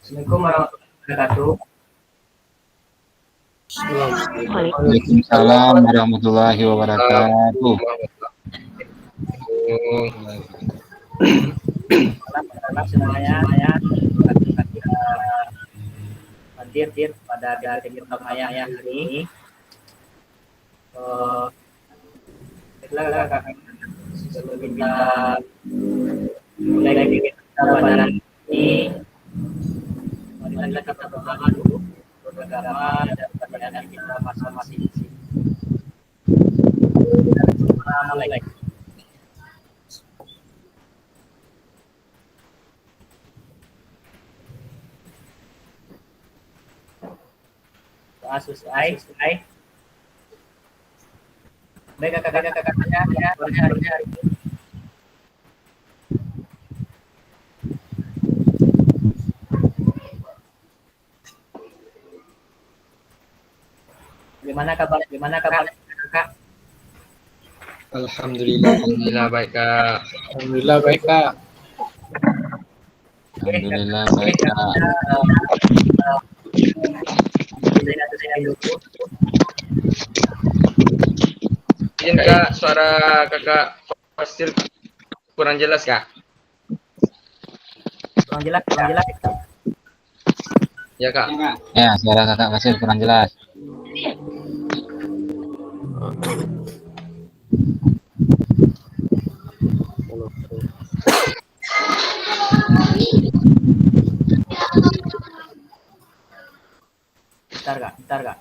Assalamualaikum warahmatullahi wabarakatuh. Waalaikumsalam warahmatullahi wabarakatuh. Malam semuanya hadir pada kegiatan pertama hari ini. Baiklah Kak, sebelum kita mulai kegiatan pada hari ini, marilah kita berdoa dulu, beragama dan pertanyaan kita masing-masing. Assalamualaikum. Doa selesai. Baik kakak-kakak ya, hari ini. Gimana kabar kakak? Alhamdulillah baik Kak. Alhamdulillah baik Kak. Izin Kak, suara Kakak pasti kurang jelas Kak. Kurang jelas. Ya Kak. Ya, suara Kakak masih kurang jelas. Bentar kak.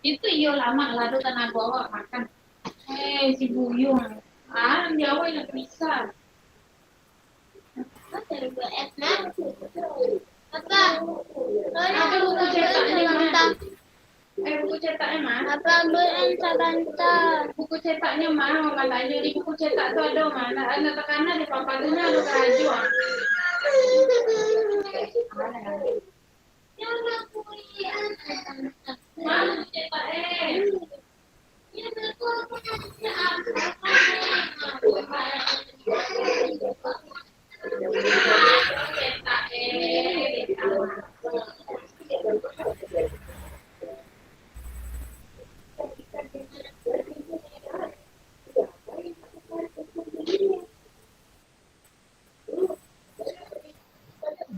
Itu iyo lama lado tanah bawa makan. Si buyung. Jawa yang bisa. Apa buku cetaknya mah? Buku cetaknya mah? Apa banta? Buku cetaknya mah, makanya di buku cetak tuh ada mana? Ada tekanan di papannya ada kaju. Mana cetak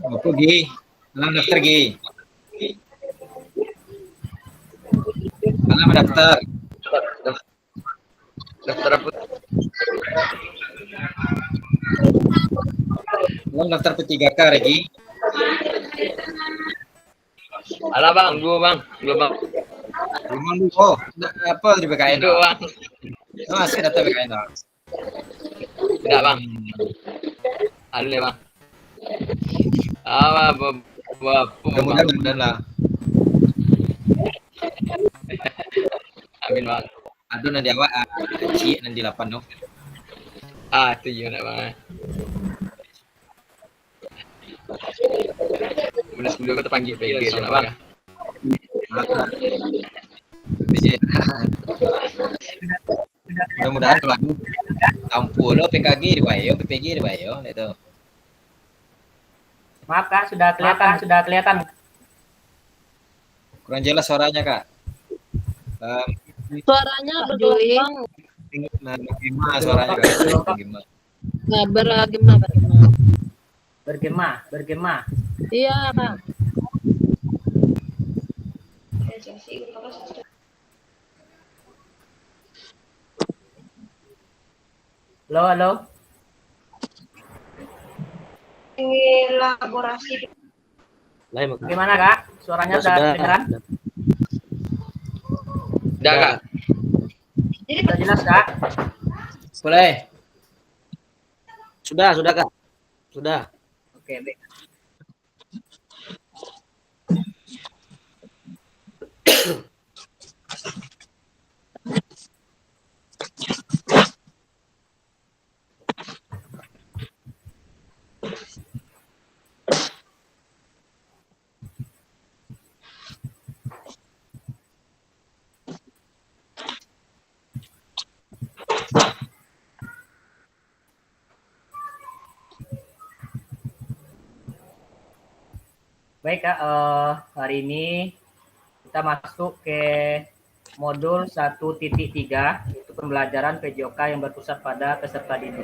Apa Gi? Alam daftar Gi. Alam daftar. Daftar apa? Alam daftar P3K Regi. Alah bang, dua bang. Rumah lu. Oh, apa di BKN? Itu bang. Oh, saya daftar BKN. Tidak bang. Ada bang. Mudah-mudahan lah. Amin bang. Aduh nanti awak Ci nanti 8 no. Itu juga bang. Kemudian sebelum kita panggil PG sana bang. Mudah-mudahan kalau aku tampul lo PKG di bayo, PPG di bayo itu. Maaf kak, sudah kelihatan. Kurang jelas suaranya kak. Suaranya bergelombang. Gimana suaranya kak? Gimana? Nah, Bergema. Iya kak. Halo. elaborasi. Gimana kak? Suaranya sudah kedengeran? Sudah kak. Sudah jelas kak? Boleh. Sudah kak. Sudah. Oke, baik. Baik Kak, hari ini kita masuk ke modul 1.3, yaitu pembelajaran PJOK yang berpusat pada peserta didik.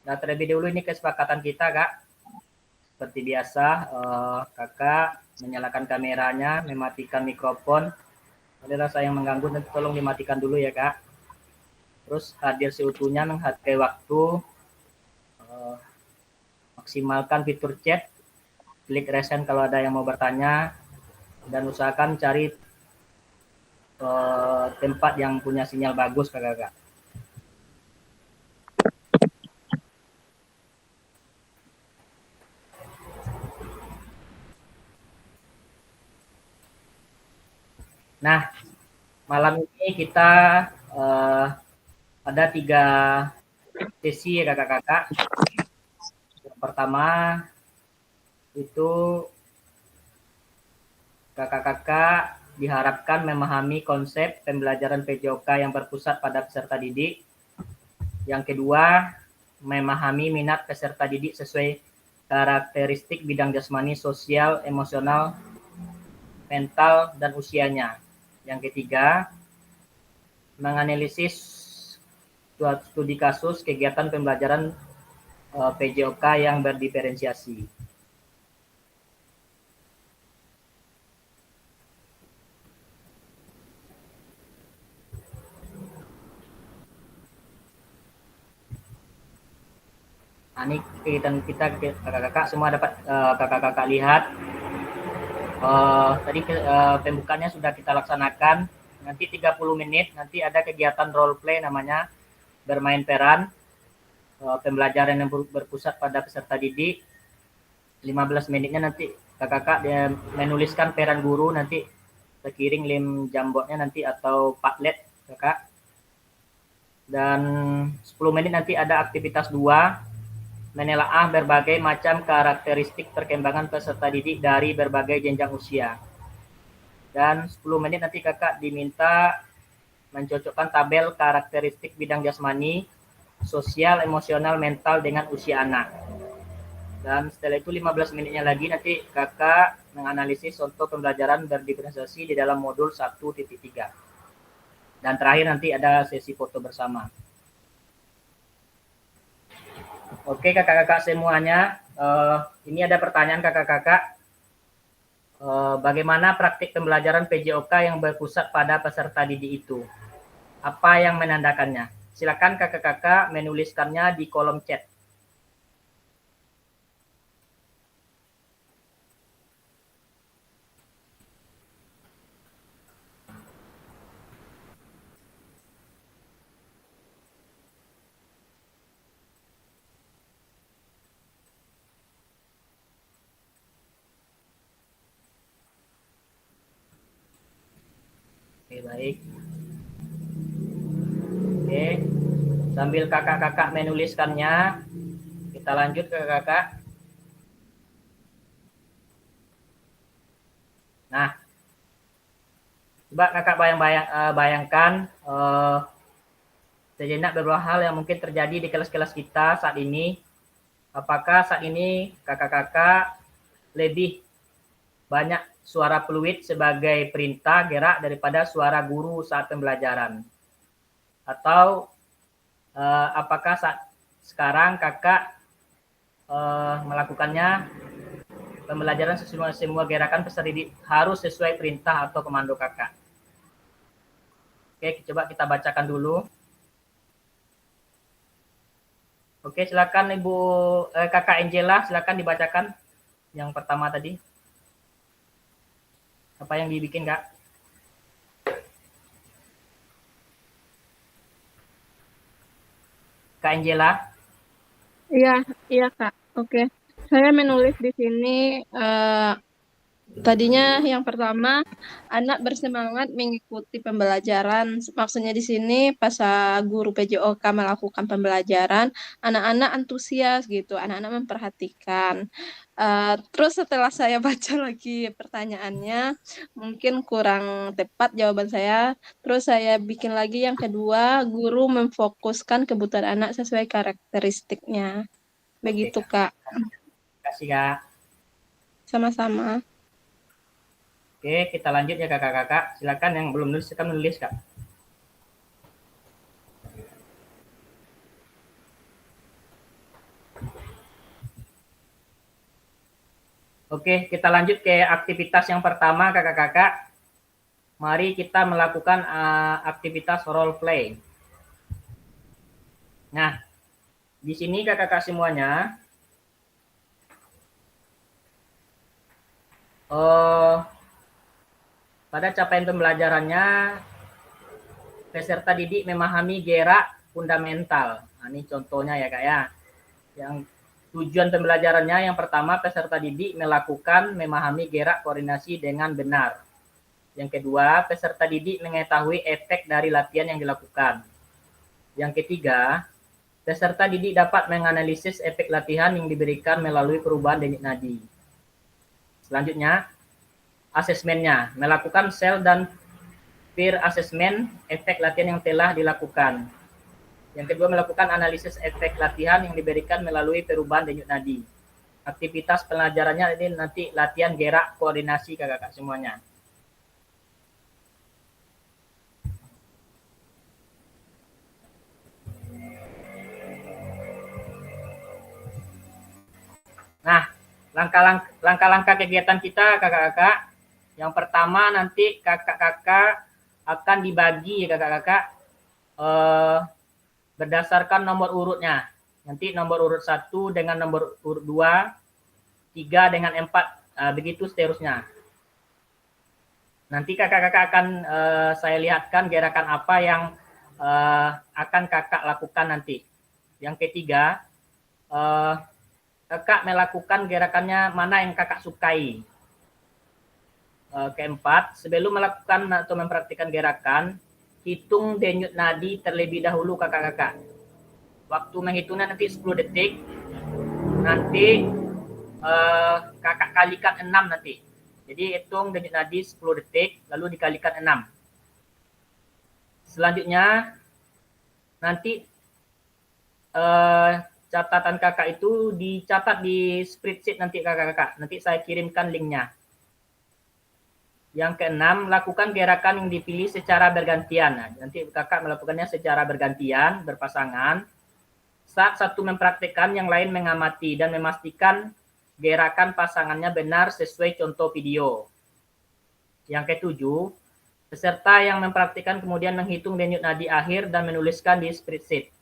Nah, terlebih dahulu ini kesepakatan kita Kak. Seperti biasa, Kakak menyalakan kameranya, mematikan mikrofon. Ada rasa yang mengganggu, nanti tolong dimatikan dulu ya Kak. Terus hadir seutuhnya, menghargai waktu, maksimalkan fitur chat, klik resen kalau ada yang mau bertanya, dan usahakan cari tempat yang punya sinyal bagus Kakak. Nah, malam ini kita ada 3 sesi ya kakak-kakak. Yang pertama itu kakak-kakak diharapkan memahami konsep pembelajaran PJOK yang berpusat pada peserta didik. Yang kedua, memahami minat peserta didik sesuai karakteristik bidang jasmani, sosial, emosional, mental, dan usianya. Yang ketiga, menganalisis studi kasus kegiatan pembelajaran PJOK yang berdiferensiasi. Nah, ini kegiatan kita kakak-kakak semua dapat kakak-kakak lihat. Tadi pembukaannya sudah kita laksanakan. Nanti 30 menit, nanti ada kegiatan role play namanya bermain peran. Pembelajaran yang berpusat pada peserta didik. 15 menitnya nanti kakak-kakak dia menuliskan peran guru, nanti terkiring lem jambotnya nanti atau Padlet kakak. Dan 10 menit nanti ada aktivitas 2, menelaah berbagai macam karakteristik perkembangan peserta didik dari berbagai jenjang usia. Dan 10 menit nanti kakak diminta mencocokkan tabel karakteristik bidang jasmani, sosial, emosional, mental dengan usia anak. Dan setelah itu 15 menitnya lagi nanti kakak menganalisis contoh pembelajaran berdiferensiasi di dalam modul 1.3. Dan terakhir nanti ada sesi foto bersama. Oke kakak-kakak semuanya, ini ada pertanyaan kakak-kakak. Bagaimana praktik pembelajaran PJOK yang berpusat pada peserta didik itu? Apa yang menandakannya? Silakan kakak-kakak menuliskannya di kolom chat. Oke, baik. Oke, sambil kakak-kakak menuliskannya, kita lanjut ke kakak. Nah, coba kakak bayangkan sejenak beberapa hal yang mungkin terjadi di kelas-kelas kita saat ini. Apakah saat ini kakak-kakak lebih banyak suara fluid sebagai perintah gerak daripada suara guru saat pembelajaran? Atau apakah saat sekarang kakak melakukannya pembelajaran semua gerakan peserta didik harus sesuai perintah atau komando kakak? Oke, coba kita bacakan dulu. Oke, silakan Ibu Kakak Angela, silakan dibacakan yang pertama tadi. Apa yang dibikin, Kak? Kak Angela? Iya, iya Kak. Oke. Saya menulis di sini Tadinya yang pertama, anak bersemangat mengikuti pembelajaran. Maksudnya di sini pas guru PJOK melakukan pembelajaran, anak-anak antusias gitu, anak-anak memperhatikan. Terus setelah saya baca lagi pertanyaannya, mungkin kurang tepat jawaban saya. Terus saya bikin lagi yang kedua, guru memfokuskan kebutuhan anak sesuai karakteristiknya. Oke, Begitu, Kak. Kak. Terima kasih, Kak. Sama-sama. Oke, kita lanjut ya kakak-kakak. Silakan yang belum nulis, silakan menulis, Kak. Oke, kita lanjut ke aktivitas yang pertama, kakak-kakak. Mari kita melakukan aktivitas role play. Nah, di sini kakak-kakak semuanya, pada capaian pembelajarannya, peserta didik memahami gerak fundamental. Nah, ini contohnya ya kak ya. Yang tujuan pembelajarannya yang pertama, peserta didik melakukan memahami gerak koordinasi dengan benar. Yang kedua, peserta didik mengetahui efek dari latihan yang dilakukan. Yang ketiga, peserta didik dapat menganalisis efek latihan yang diberikan melalui perubahan denyut nadi. Selanjutnya, asesmennya, melakukan self dan peer assessment efek latihan yang telah dilakukan. Yang kedua, melakukan analisis efek latihan yang diberikan melalui perubahan denyut nadi. Aktivitas pelajarannya ini nanti latihan gerak koordinasi kakak-kakak semuanya. Nah, langkah-langkah kegiatan kita kakak-kakak. Yang pertama nanti kakak-kakak akan dibagi kakak-kakak berdasarkan nomor urutnya. Nanti nomor urut 1 dengan nomor urut 2, 3 dengan 4, begitu seterusnya. Nanti kakak-kakak akan saya lihatkan gerakan apa yang akan kakak lakukan nanti. Yang ketiga, kakak melakukan gerakannya mana yang kakak sukai. Keempat, sebelum melakukan atau mempraktikkan gerakan, hitung denyut nadi terlebih dahulu kakak-kakak. Waktu menghitungnya nanti 10 detik. Nanti kakak kalikan 6 nanti. Jadi hitung denyut nadi 10 detik, lalu dikalikan 6. Selanjutnya, nanti catatan kakak itu dicatat di spreadsheet nanti kakak-kakak. Nanti saya kirimkan linknya. Yang keenam, lakukan gerakan yang dipilih secara bergantian. Nah, nanti kakak melakukannya secara bergantian, berpasangan. Saat satu mempraktikkan, yang lain mengamati dan memastikan gerakan pasangannya benar sesuai contoh video. Yang ketujuh, peserta yang mempraktikkan kemudian menghitung denyut nadi akhir dan menuliskan di spreadsheet.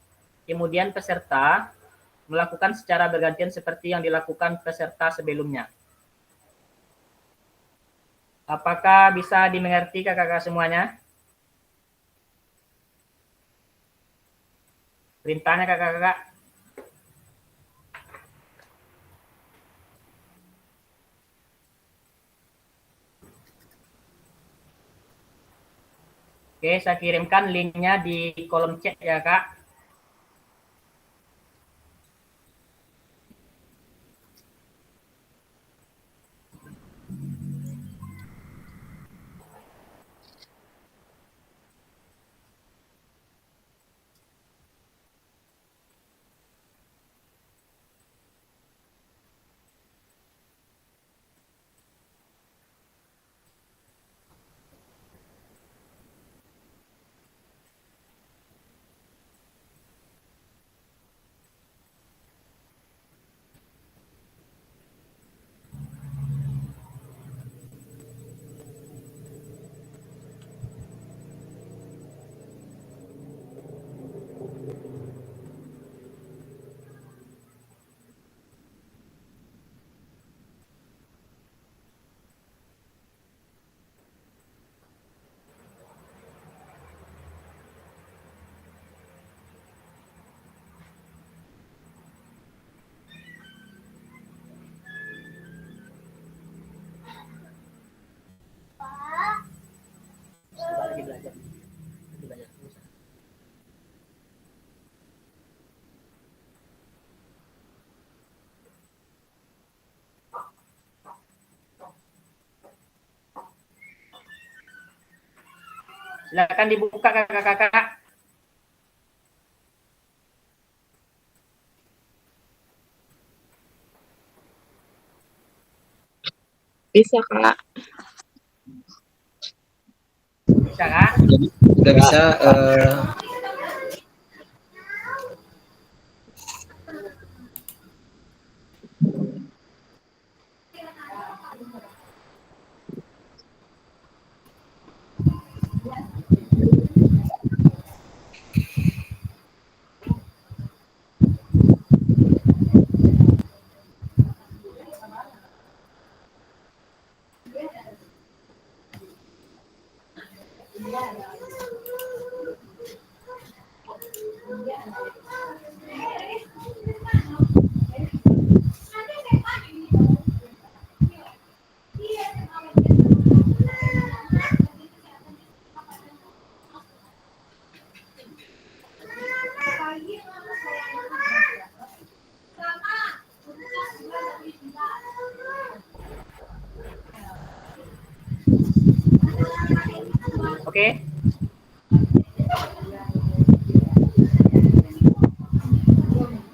Kemudian peserta melakukan secara bergantian seperti yang dilakukan peserta sebelumnya. Apakah bisa dimengerti kakak-kakak semuanya? Perintahnya kakak-kakak. Oke, saya kirimkan linknya di kolom chat ya kak. Silakan dibuka kakak-kakak. Bisa, Kak. Bisa kak? Udah bisa. Oke.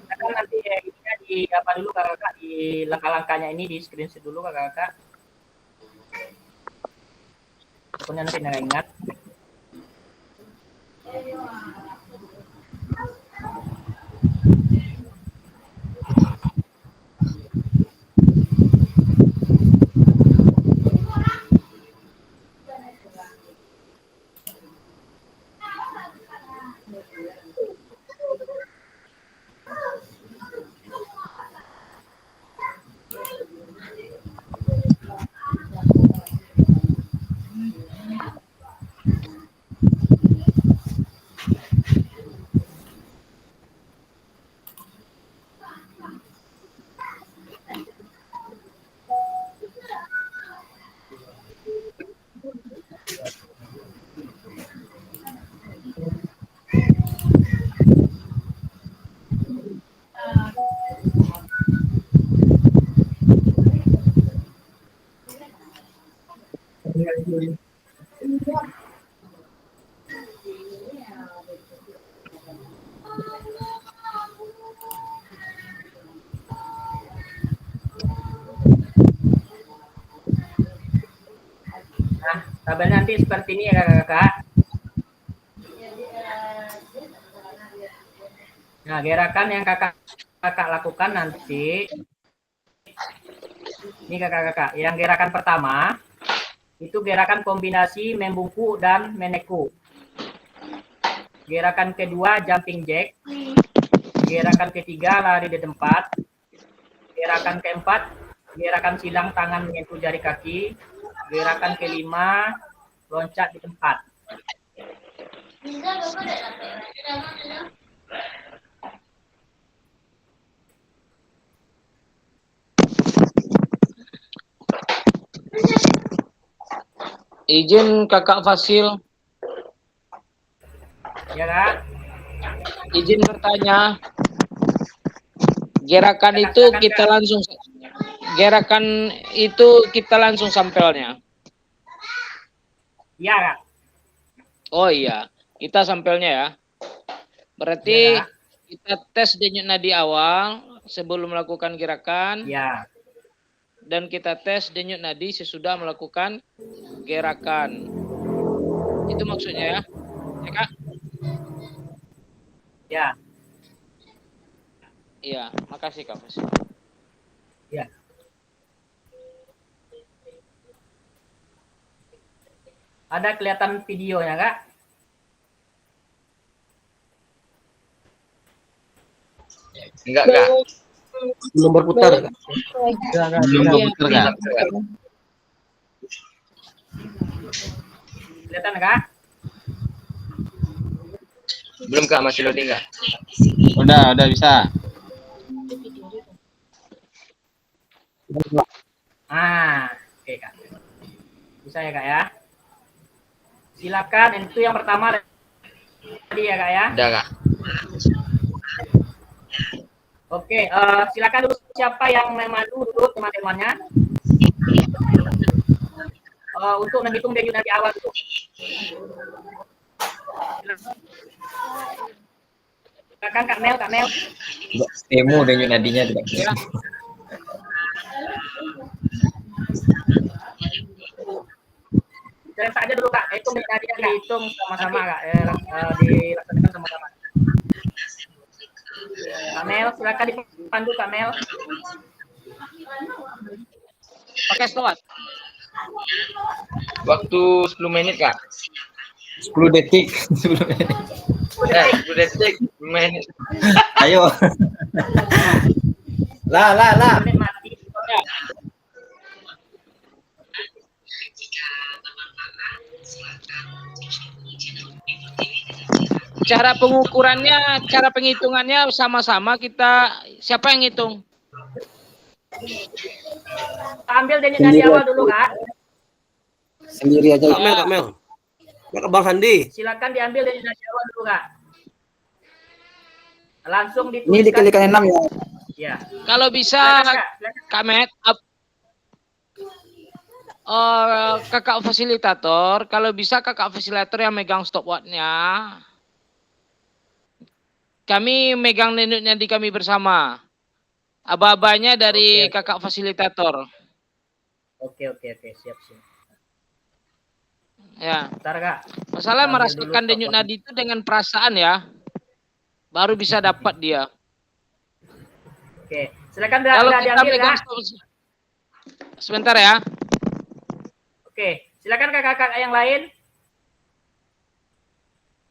Kakak nanti ininya di apa dulu kakak, di langkah-langkahnya ini di screenshot dulu kakak. Pokoknya nanti nggak ingat. Nah, tabelnya nanti seperti ini ya kakak. Nah, gerakan yang kakak lakukan nanti, ini kakak-kakak, yang gerakan pertama, itu gerakan kombinasi membungkuk dan meneku. Gerakan kedua, jumping jack. Gerakan ketiga, lari di tempat. Gerakan keempat, gerakan silang tangan menyentuh jari kaki. Gerakan kelima, loncat di tempat. Izin Kakak Fasil, Ya kak? izin bertanya. Gerakan itu kita langsung sampelnya. Iya kak. Oh iya, kita sampelnya ya. Berarti Ya, kita tes denyut nadi awal sebelum melakukan gerakan. ya. Dan kita tes denyut nadi sesudah melakukan gerakan. Itu maksudnya ya, ya Kak? Ya. Iya, makasih Kak Mas. Ya. Ada kelihatan videonya kak? Enggak, Kak. Belum berputar. Belum berputar, Kak. Kelihatan kak? Belum, Kak, masih loading, Kak. Udah bisa. Oke kak. Bisa ya kak ya? Silakan, itu yang pertama tadi ya kak ya? Udah, Kak. Oke, silakan dulu siapa yang memandu dulu teman-temannya untuk menghitung denyut nadi awal dulu. Silakan Kak Mel, Kak Mel. Demo denyut nadinya tidak. Ya. Jalan saja dulu Kak, hitung denyut nadinya dihitung sama-sama Kak, dilaksanakan sama-sama. Kak Mel, silakan dipandu Kak Mel. Pakai stopwatch. Waktu 10 menit, Kak. 10 detik. 10 menit. 10 detik, 10 menit. Ayo. Lah. Menit mati. Ya. Cara pengukurannya, cara penghitungannya sama-sama kita. Siapa yang ngitung? Ambil denyut nadi awal dulu Kak. Sendiri aja. Kak Mel. Kak Bang Sandi. Silakan diambil denyut nadi awal dulu Kak. Langsung Ini dituliskan. dikalikan 6 ya. Ya. Kalau bisa, Silakan, Kak. Silakan. Kak Met, kakak fasilitator, kalau bisa kakak fasilitator yang megang stopwatch-nya. Kami megang denyutnya di kami bersama. Aba-abanya dari Oke. kakak fasilitator. Oke, siap. Ya. Bentar Kak. Masalah Ambil merasakan dulu denyut stopwatch. nadi itu dengan perasaan ya. Baru bisa dapat dia. Oke, silakan Kalau udah kita diambil megang Kak. sebentar ya. Oke, silakan kakak-kakak yang lain.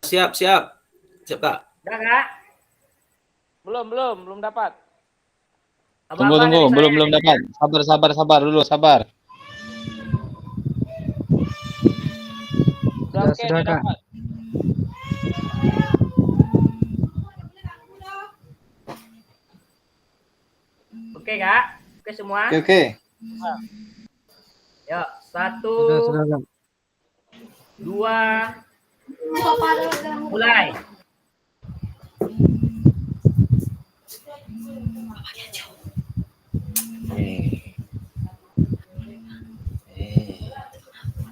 Siap, Kak. Udah Kak. Belum dapat. Abang-abang dari saya. belum dapat. Sabar dulu, sabar. Udah oke, sudah, udah Kak. dapat. Oke Kak. Oke semua. Oke. Yuk, 1, Sudah, Kak. 2, mulai.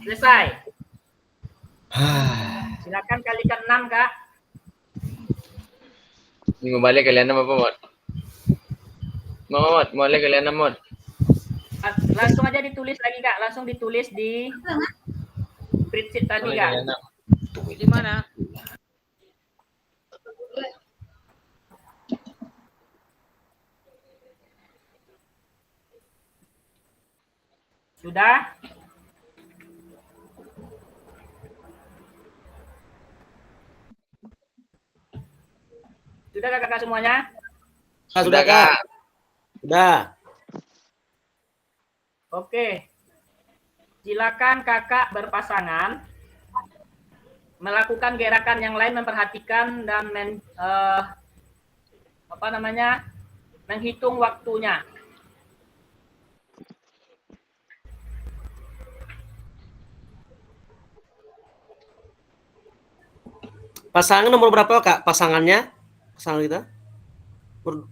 Selesai. Silakan kalikan 6 Kak. Ini mau balik kalian apa, Mod? Mod, mau balik kalian Mod. Langsung aja ditulis lagi Kak. Langsung ditulis di spreadsheet tadi Kak. Di mana? Sudah? Sudah kakak semuanya? Sudah, Kak. Sudah. Oke. Silakan kakak berpasangan melakukan gerakan yang lain, memperhatikan dan menghitung waktunya. Pasangan nomor berapa, Kak? Pasangan kita?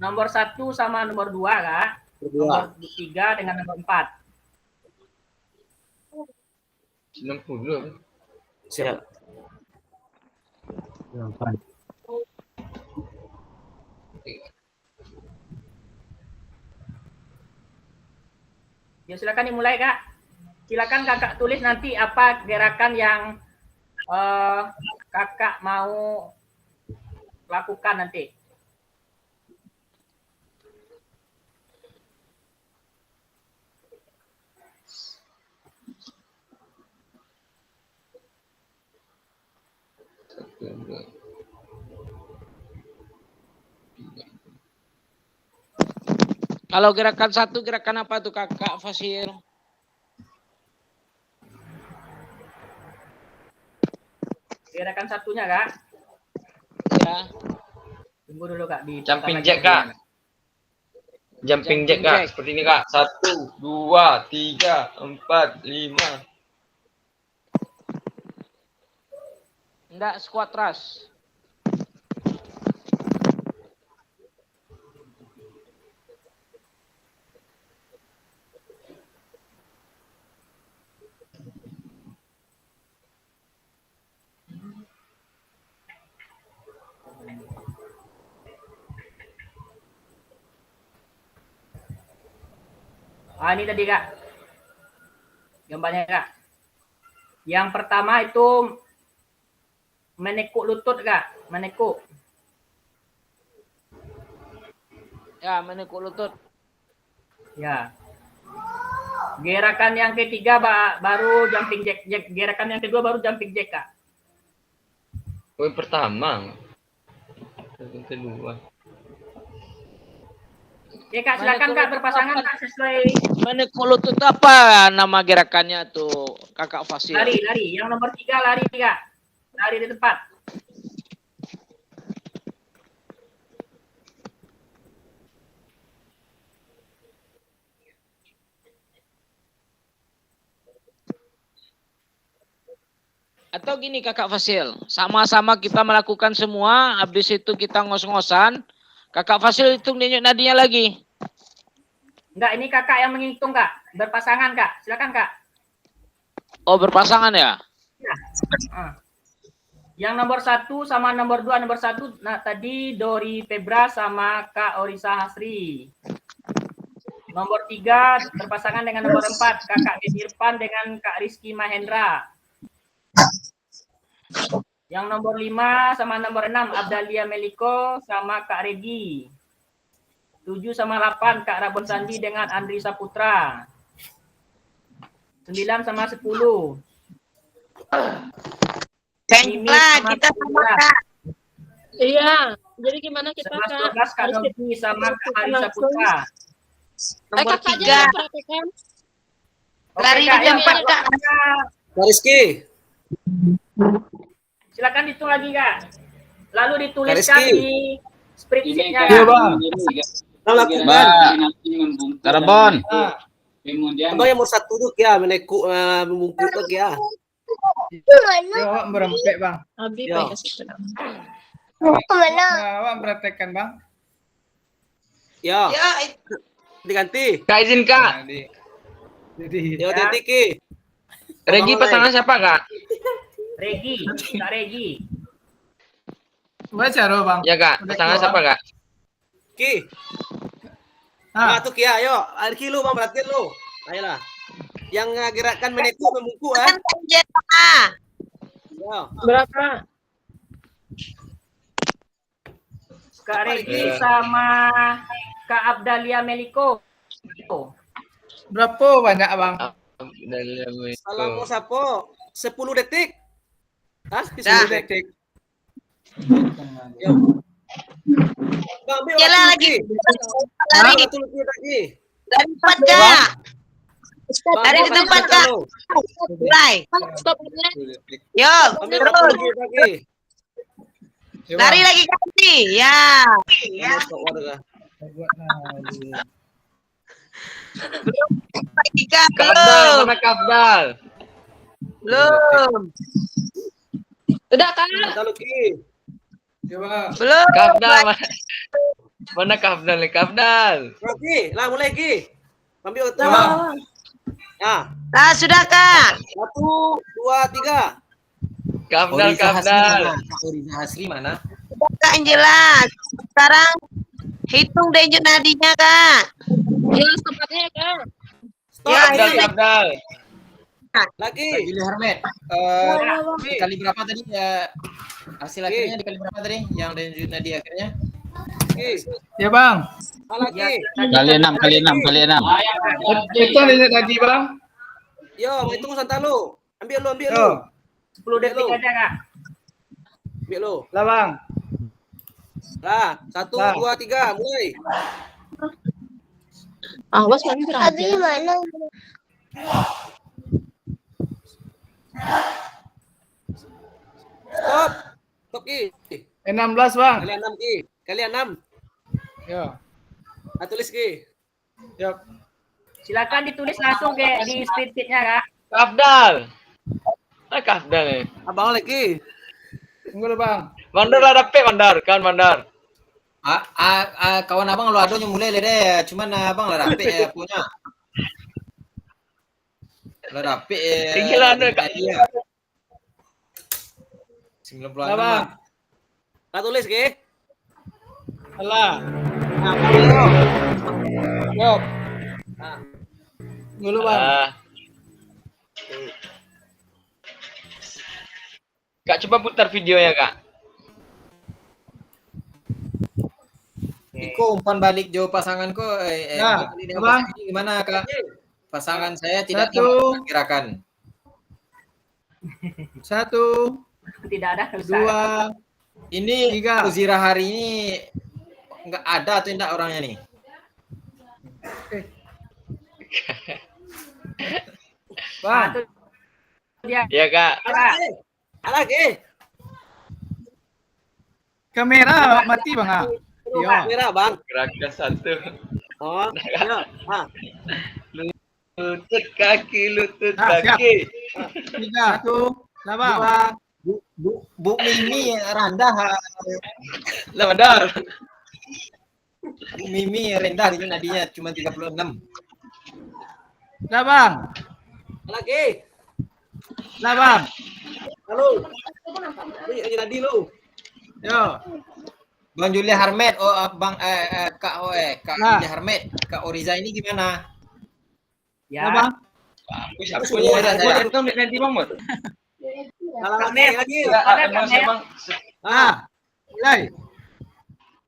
Nomor 1 sama nomor 2 Kak. Berdua. Nomor 3 dengan nomor 4. 60. Siap. Ya silakan dimulai Kak. Silakan kakak tulis nanti apa gerakan yang kakak mau lakukan nanti. Kalau gerakan 1, gerakan apa tuh kakak Fasil? Gerakan satunya Kak. Ya. Tunggu dulu Kak. Jumping jack Kak. Jumping jack Kak. Seperti ini Kak. 1, 2, 3, 4, 5. Enggak squat thrust. Ini tadi Kak. Gambarnya Kak. Yang pertama itu menekuk lutut Kak, menekuk. Ya, menekuk lutut. Ya. Gerakan yang ketiga baru jumping jack. Gerakan yang kedua baru jumping jack Kak. Poin pertama. Yang kedua. Oke Kak, silakan Kak berpasangan Kak sesuai Menekuk lutut apa nama gerakannya tuh, Kakak Fasil? lari. Yang nomor 3 lari Kak. Lari di tempat. Atau gini Kakak Fasil, sama-sama kita melakukan semua, habis itu kita ngos-ngosan, Kakak Fasil hitung denyut nadinya lagi. Enggak, ini Kakak yang menghitung Kak. Berpasangan Kak. Silakan Kak. Oh, berpasangan ya? Ya. Yang nomor 1 sama nomor 2, nomor 1 nah tadi Dori Febra sama Kak Orisa Hasri. Nomor 3 berpasangan dengan nomor 4 Kakak Irfan dengan Kak Rizky Mahendra. Yang nomor 5 sama nomor 6 Abdalia Meliko sama Kak Regi. 7 sama 8 Kak Rabon Sandi dengan Andri Saputra. 9 sama 10. Baiklah, kita sama Kak. Iya. Jadi gimana kita 11 Kak? 12 Kak Novi sama Kak Hari Saputra. Nomor Kakak aja 3. yang praktekan. Lari Kak, di yang tempat, Kak. Kak Rizky. Silakan hitung lagi Kak. Lalu Kak dituliskan Rizky. di spreadsheet-nya Iya, Kak. Bang. Lakukan. Karbon. Abang yang nomor 1 tuh ya menekuk membungkuk tuh ya. Awak berempet bang. Abi Ya. pakai kasih tenang. Awak praktekkan bang. Ya. Ya, Diganti. Kak izin Kak. Jadi Ya ganti Ki. Regi pasangan siapa Kak? Regi, Kak Regi. baca roh bang. Ya Kak, pasangan siapa Kak? Ki. Ah, Nah, tuh Ki ayo. Arki lu Bang perhatiin lu. Ayolah. Yang gerakan menekuk membungkuk kan Jenna. Ya. Berapa? Kak Regi sama Kak Abdalia Meliko. berapa banyak bang? Salam mau sapo 10 detik. Hah? 10 Dah. detik. Yo. Bang, ambil Jalan waktu, lagi. Ki. Lari Waktu lu lagi. dari tempat, Kak. Bang, Dari ambil tempat, waktu Kak. lu. Mulai. Stop. Yo, Ambil terus. waktu lagi. Lari lagi kaki. Ya. Ambil stop warga. Lagi, Kak. Kafdal, Belum. mana Kafdal? Belum. Udah Kak. Mantap lu Ki. Ya bang. Belum. Kafdal mana Kafdal nih Kafdal? Oke, lah mulai Ki. Ambil waktu. Ya bang. Nah, Nah, sudah, Kak. 1 2 3. Kafdal Kafdal. Oriza Hasri mana? Kak Angela. Sekarang hitung denyut nadinya, Kak. Ya, tempatnya Kak. Stop. Ya, Kafdal ini. Kafdal. Lagi. Billy Hermet. Ki. Dikali berapa tadi ya? Hasil akhirnya dikali berapa tadi? Yang denyut nadi akhirnya? Ki. Ya bang. Lagi. Kali 6, kali 6, kali 6. Itu lihat tadi bang. Yo, hitung santai lu. Ambil lu, ambil lu. Yo, 10 detik aja Kak. Ambil lu. lah bang. Lah, 1 Nah. 2 3, mulai. Awas mami berapa? Abi mana? Stop. Stop Ki. 16 bang. Kalian 6 Ki. Kalian 6. Yo. Tulis Ki. Yuk. Silakan ditulis langsung ke di spreadsheet-nya Kak. Kafdal. Mana Kafdal nih? Abang lagi. Tunggu dulu bang. Mandor lah dapet Mandor, kawan Mandor. Kawan abang lo ada yang mulai deh, cuman abang lah dapet punya. Lo dapet. Tinggal ada Kak. Iya. 96. Lah bang. Lah tulis Ki. Alah. Nah, mulai yo. Yuk. Nah. Dulu bang. Kak coba putar videonya kak. Iko umpan balik Jo pasanganku Nah, dengan Bang. pasangan ini gimana Kak? Pasangan saya tidak Satu. tahu gerakan. 1, Tidak ada kalau 2, Ini 3. Uzira hari ini enggak ada atau enggak orangnya nih? Bang. dia. Iya kak. Lagi. Kamera mati bang. Ah. Iya. Kamera bang. Gerakan 1. Oh. Ya. Lutut kaki, lutut Ah, siap. kaki. 3, 1, lah bang. Bu Mimi rendah. Lah benar. Bu Mimi rendah itu nadinya cuma 36. Lah bang. Lagi. Lah bang. Halo. Ini tadi lu. Yo. Bang Julia Harmet, Kak Nah. Julia Harmet, Kak Oriza ini gimana? Ya. Lah bang. Siapa Semua ada saya. Itu nanti bang Mut. Lagi. Bang. Ah. Mulai.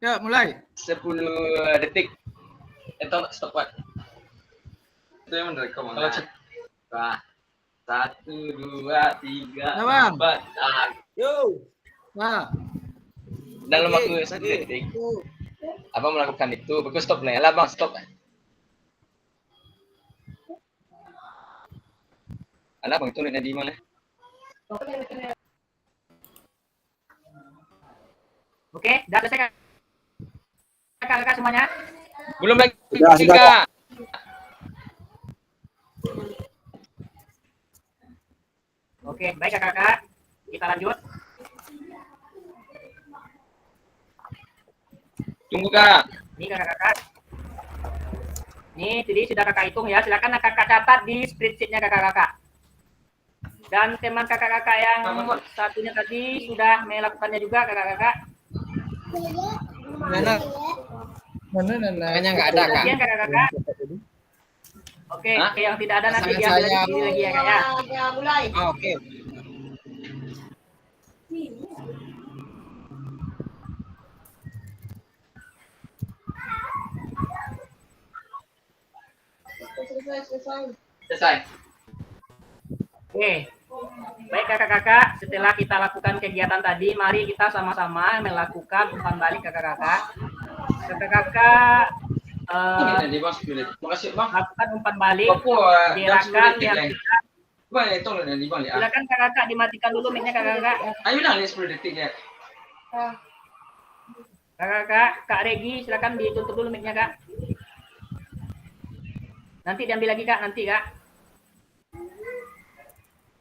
Ya mulai. 10 detik. Itu stop Pak. Itu yang direkam. Kalau nah, 1, 2, 3, Nah, Bang. 4. Yo. Nah. Dalam Lagi, waktu lagi. 10 detik. Abang melakukan itu. Bagus stop nih. Lah bang stop. Alah bang itu di mana? Oke, sudah selesai Kak? Kakak semuanya? Belum lagi Sudah. kak. Oke, baik kakak. Kita lanjut. Tunggu kak. Ini kakak-kakak. Ini jadi sudah kakak hitung ya. Silakan kakak catat di spreadsheet-nya kakak-kakak. Dan teman kakak-kakak yang satunya tadi sudah melakukannya juga kakak-kakak. Mana? Mana Makanya nggak ada Kak. Kemudian kakak-kakak. Oke, Hah? oke, yang tidak ada nanti Pasangan diambil saya. lagi ya kak ya. Oke. Selesai. Oke. Baik kakak-kakak, setelah kita lakukan kegiatan tadi, mari kita sama-sama melakukan umpan balik kakak-kakak. Kakak-kakak Di bang 10 detik. Makasih bang. lakukan umpan balik Papua. gerakan yang Bang itu di bang ya. silakan kakak-kakak dimatikan dulu mic-nya kakak-kakak. Ayo bilang nih 10 detik ya. Kakak-kakak, Kak Regi silakan ditutup dulu mic-nya kak. Nanti diambil lagi kak, nanti kak.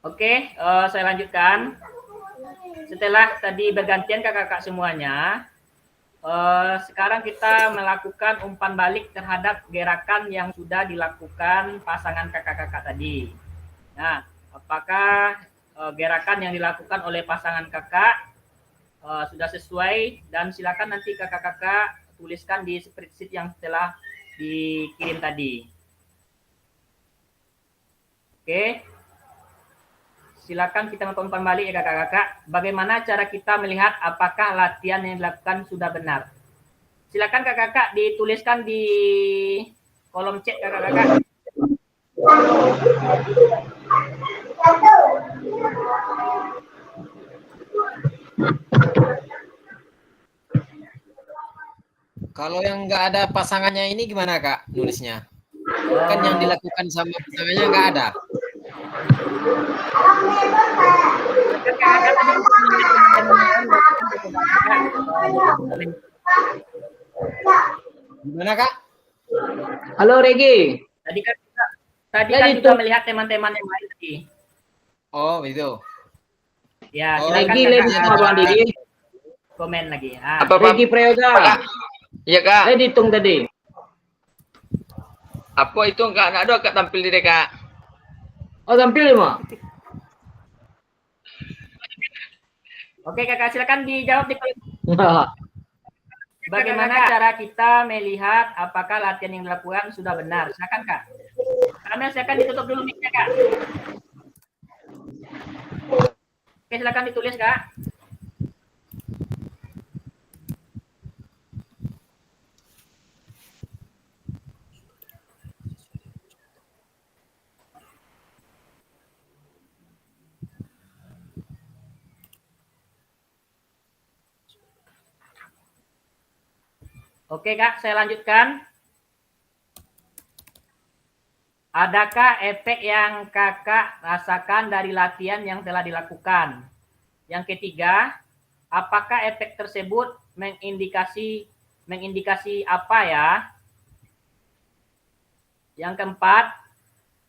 Oke, saya lanjutkan. Setelah tadi bergantian kakak-kakak semuanya, sekarang kita melakukan umpan balik terhadap gerakan yang sudah dilakukan pasangan kakak-kakak tadi. Nah, apakah gerakan yang dilakukan oleh pasangan kakak sudah sesuai? Dan silakan nanti kakak-kakak tuliskan di spreadsheet yang telah dikirim tadi. Oke. Silakan kita melakukan umpan balik ya kakak-kakak. Bagaimana cara kita melihat apakah latihan yang dilakukan sudah benar? Silakan kakak-kakak dituliskan di kolom chat kakak-kakak. Kalau yang nggak ada pasangannya ini gimana Kak nulisnya? Kan yang dilakukan sama pasangannya nggak ada. Gimana Kak? Halo Regi. Tadi kan kita juga melihat teman-teman yang lain tadi. Oh itu. Ya, Oh, silakan Regi kakak lihat sama Bang Didi. komen lagi. Apa Pak? Regi Prayoga. Iya kak. Saya dihitung tadi. Apa itu enggak ada kak tampil di kak? Oh tampil 5. Oke kakak, silakan dijawab di kolom. Bagaimana cara kita melihat apakah latihan yang dilakukan sudah benar? Silakan kak. Kan Mel, silakan ditutup dulu mic-nya, Kak. Oke, silakan ditulis, Kak. Oke, Kak, saya lanjutkan. Adakah efek yang Kakak rasakan dari latihan yang telah dilakukan? Yang ketiga, apakah efek tersebut mengindikasi apa ya? Yang keempat,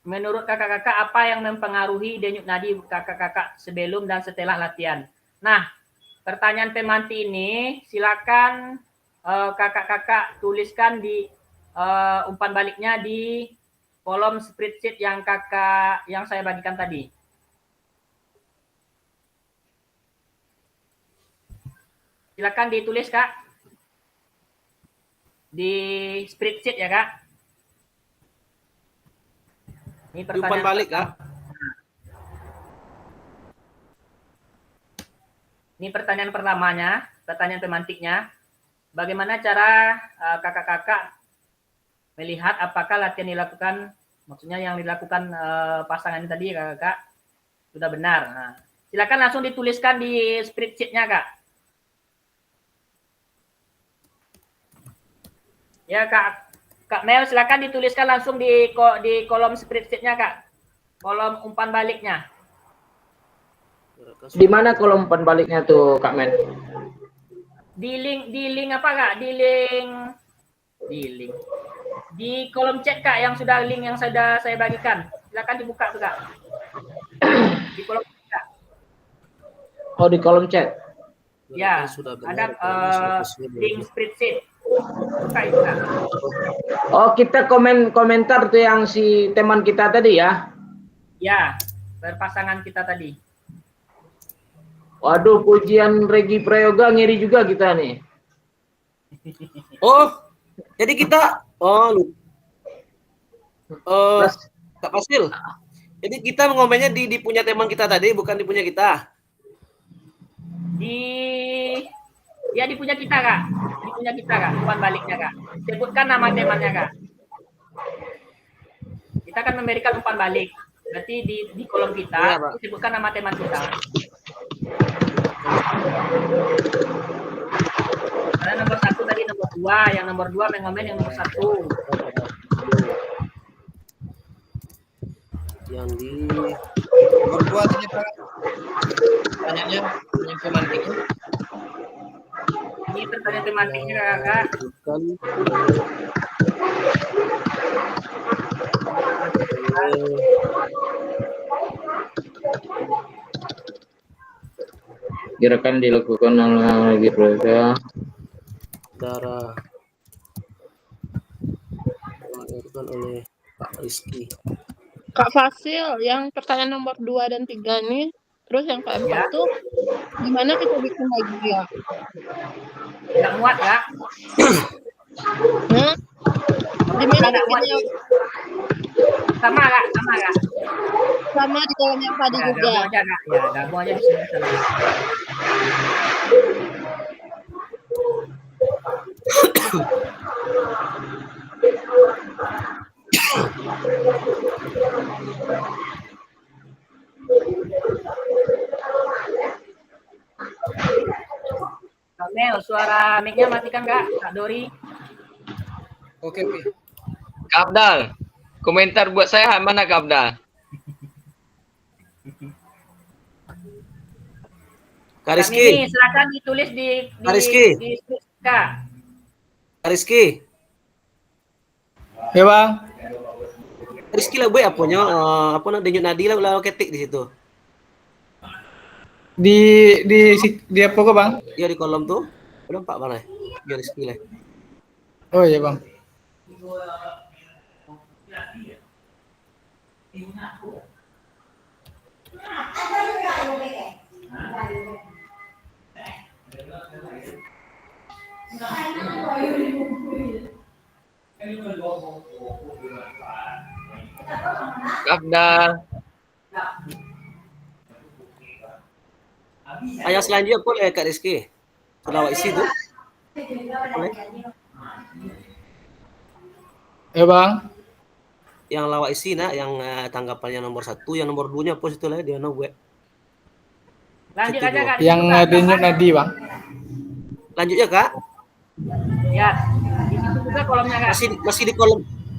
menurut kakak-kakak apa yang mempengaruhi denyut nadi kakak-kakak sebelum dan setelah latihan? Nah, pertanyaan pemanti ini silakan kakak-kakak tuliskan di umpan baliknya di kolom spreadsheet yang saya bagikan tadi. Silakan ditulis, Kak. Di spreadsheet ya, Kak. Ini pertanyaan umpan balik, Kak. Ini pertanyaan pertamanya, pertanyaan pemantiknya. Bagaimana cara kakak-kakak melihat apakah latihan dilakukan, maksudnya yang dilakukan pasangan ini tadi, kakak-kakak, sudah benar. Nah, silakan langsung dituliskan di spreadsheet-nya, Kak. Ya, Kak Mel, silakan dituliskan langsung di kolom spreadsheet-nya, Kak. Kolom umpan baliknya. Di mana kolom umpan baliknya tuh, Kak Men? Di link apa, Kak? Di link. Di kolom chat, Kak, yang sudah link yang sudah saya bagikan. Silakan dibuka tuh, Kak. Di kolom chat, Kak. Oh, di kolom chat. Ya, ada link spreadsheet. Buka itu, Kak. Oh, kita komentar tuh yang si teman kita tadi ya? Ya, berpasangan kita tadi. Waduh, pujian Regi Prayoga ngiri juga kita nih. Oh, jadi kita Kak Fasil. Jadi kita ngomennya di punya teman kita tadi, bukan di punya kita. Di punya kita, Kak. Di punya kita, Kak. Umpan baliknya, Kak. Sebutkan nama temannya, Kak. Kita akan memberikan umpan balik. Berarti di kolom kita, ya, sebutkan nama teman kita. Karena nomor 1 tadi nomor 2, yang nomor 2 mengomen yang nomor 1. Yang di nomor 2 tadi, Pak. Tanyanya yang pemantiknya. Ini pertanyaan pemantiknya, Kakak. Gerakan dilakukan oleh Prayoga. Darah dilakukan oleh Pak Rizky. Kak Fasil, yang pertanyaan nomor 2 dan 3 nih, terus yang keempat tuh gimana kita bikin lagi ya? Nggak muat, Kak? Nah, gimana bikinnya? Sama, Kak? Sama di kolom yang tadi juga. Gabung aja, Kak. Ya, gabung aja di sini. Kak Mel, suara mic-nya matikan, Kak. Kak Dori. Oke. Kak Abdal, komentar buat saya mana, Kak Abdal? Kak Rizky. Silakan ditulis di Kak. Kak Rizky. Ya, Bang. Rizky lah, boy, apanya apa denyut nadi lah ketik di situ. Di apa kok, Bang? Ya di kolom tuh. Udah Pak mana? Ya Rizky lah. Oh iya, Bang. Afdal. Yang selanjutnya boleh Kak Rizky. Lawak isi tuh. Boleh. Ya bang. Yang lawak isi nak, yang tanggapannya nomor 1, yang nomor 2-nya post itu lah dia no gue. Lanjut aja Kak. Yang denyut nadi bang. Lanjut ya Kak. Ya, di situ juga kolomnya Kak.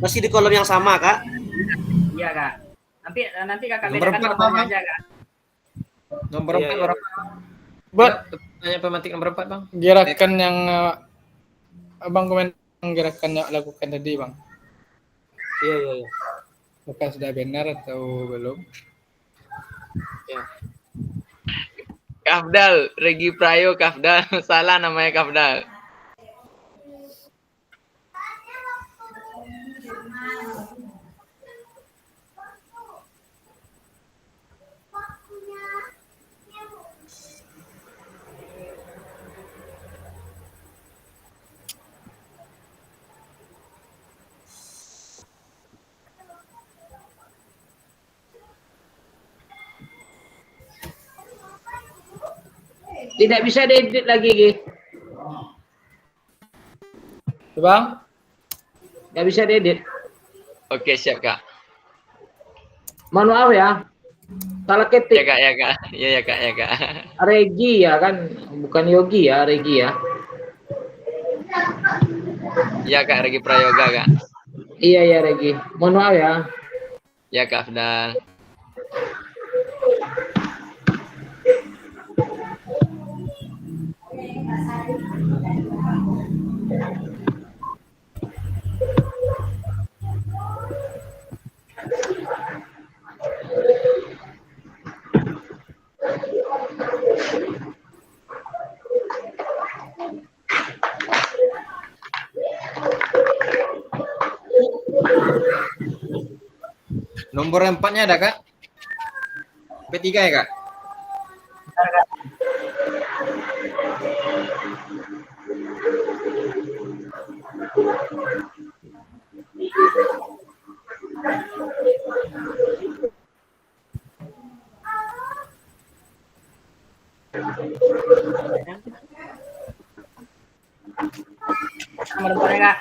Masih di kolom yang sama Kak. Iya Kak. Nanti Kakak Nomor bedakan 4 nomornya Bang. aja Kak. Nomor 4 Iya. orang. Buat Tanya pematik nomor 4 Bang. gerakan yang abang komen gerakan yang lakukan tadi bang. Iya. Apakah sudah benar atau belum? Ya. Kafdal, Regi Prayo Kafdal. Salah namanya Kafdal. Tidak bisa diedit lagi, Gi. Bang? Tidak bisa diedit. Oke, siap Kak. Manual ya. Salah Ya ketik. Kak, ya Kak. Ya Kak. Regi ya kan, bukan Yogi ya, Regi ya. Ya Kak, Regi Prayoga Kak. Iya ya Regi. Manual ya. Ya Kak Afdal. Nomor 4-nya ada Kak? P3 ya Kak? Nomor berapa Kak?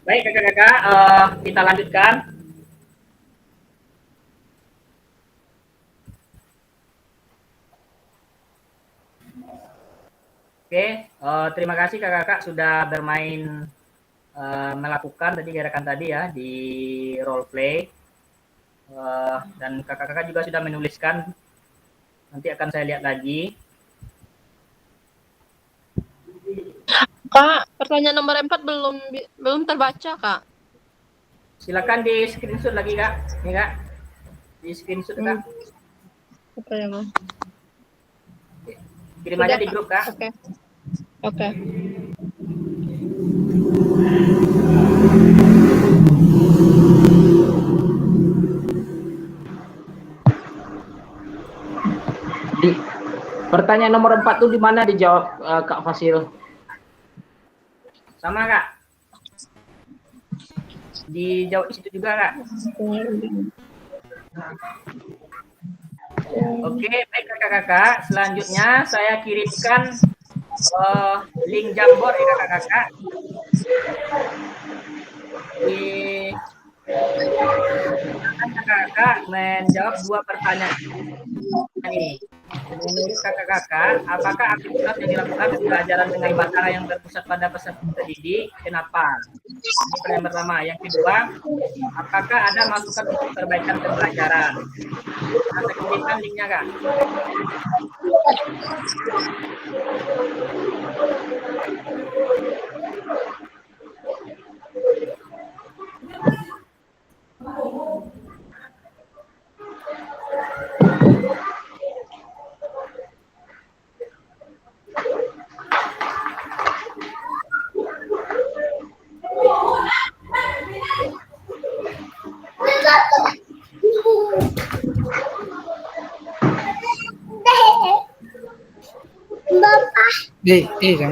Baik kakak-kakak, kita lanjutkan. Oke, terima kasih kakak-kakak sudah bermain melakukan tadi gerakan tadi ya di role play. Dan kakak-kakak juga sudah menuliskan. Nanti akan saya lihat lagi. Kak, pertanyaan nomor 4 belum terbaca, Kak. Silakan di screenshot lagi Kak. Nih Kak. Di screenshot Kak. Apa ya, Bang? Kirim aja di grup Kak. Oke. Oke. Pertanyaan nomor 4 tuh di mana dijawab Kak Fasil? Sama Kak. Dijawab di situ juga Kak. Oke, baik kakak-kakak. Selanjutnya saya kirimkan link Jamboard ya kakak-kakak. Kakak-kakak menjawab 2 pertanyaan ini. Menurut kakak-kakak, apakah aktivitas yang dilakukan pembelajaran dengan Batara yang berpusat pada peserta didik? Kenapa? Ini pertanyaan pertama. Yang kedua, apakah ada masukan untuk perbaikan pembelajaran? Nah, saya kirimkan linknya Kak. Jangan.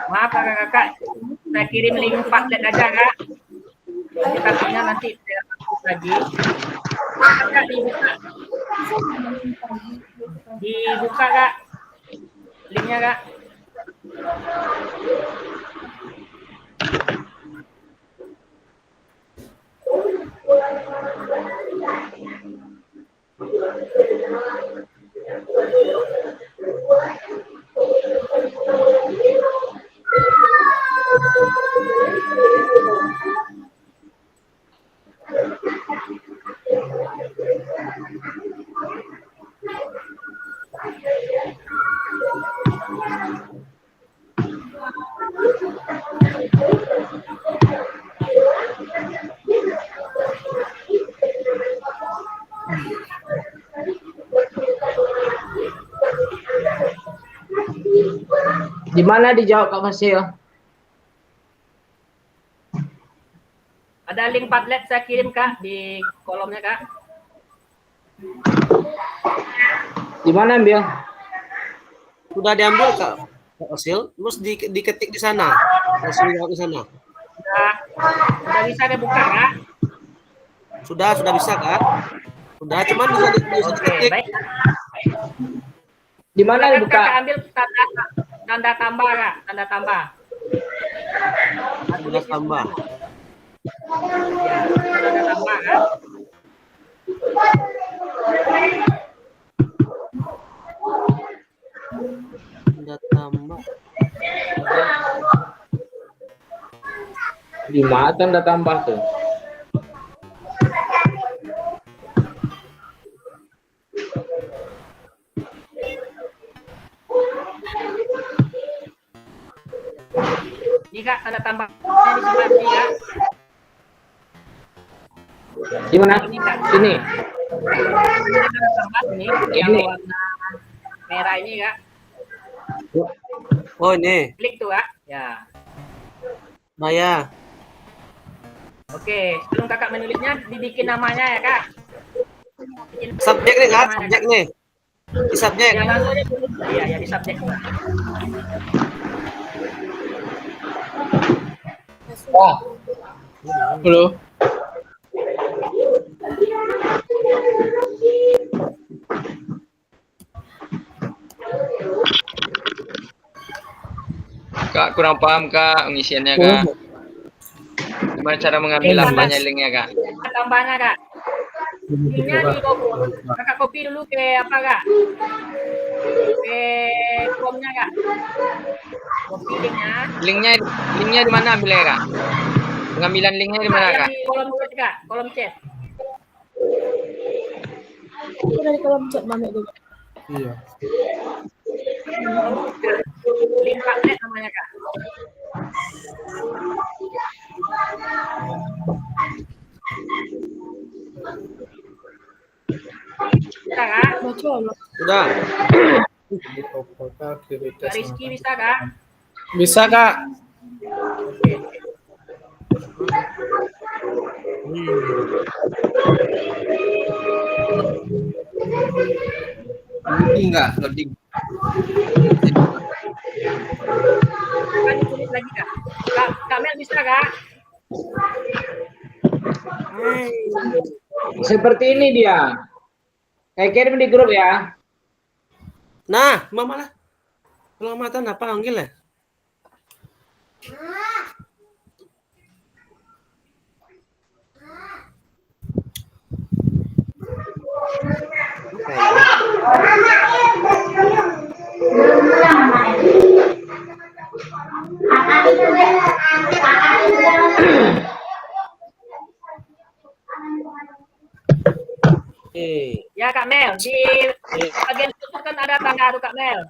Maaf kakak-kakak, saya kirim link Padlet aja kak. Nanti takutnya nanti saya hapus lagi. Kakak dibuka. Dibuka kak. Linknya kak. Di mana dijawab Kak Fasil? Ada link Padlet saya kirim kak di kolomnya kak. Di mana ambil? Sudah diambil Kak Fasil, terus diketik di sana. Langsung jawab di sana. Sudah bisa dibuka kak? Sudah bisa Kak. Sudah, cuman bisa diketik. Baik. Di mana dibuka? Kakak ambil tanda tambah kak, tanda tambah. Tanda tambah. Ya, tanda tambah kak. Tanda tambah. Di mana tanda tambah tuh? Ini kak tanda tambahnya di sebelah sini kak. Di mana? Ini kak. Sini. Ini tanda tambah ini yang warna merah ini kak. Oh ini. Klik tuh kak. Ya. Nah ya. Oke, sebelum kakak menulisnya dibikin namanya ya kak. Subjek nih Kak, subjek nih. Di subjek. Ya langsung aja tulis. Iya, di subjek. Halo. Kak, kurang paham Kak pengisiannya Kak. Gimana cara mengambil lambangnya linknya Kak? Tambahnya kak. Linknya di kakak copy dulu ke apa kak? Ke Chrome-nya kak. Copy linknya. Linknya di mana ambilnya Kak? Pengambilan linknya di mana Kak? Di kolom chat kak, kolom chat. Itu dari kolom chat Mami juga. Iya. Link Padlet namanya kak. Bisa kak? Sudah. Kak Rizky bisa kak? Bisa Kak. Loading nggak? Loading. Kan ditulis lagi kak. Kak Mel bisa kak? Seperti ini dia. Saya kirim di grup ya. Nah, mama lah. Selamatan apa panggil ya? Ya Kak Mel, di bagian struktur kan ada tanda tuh Kak Mel.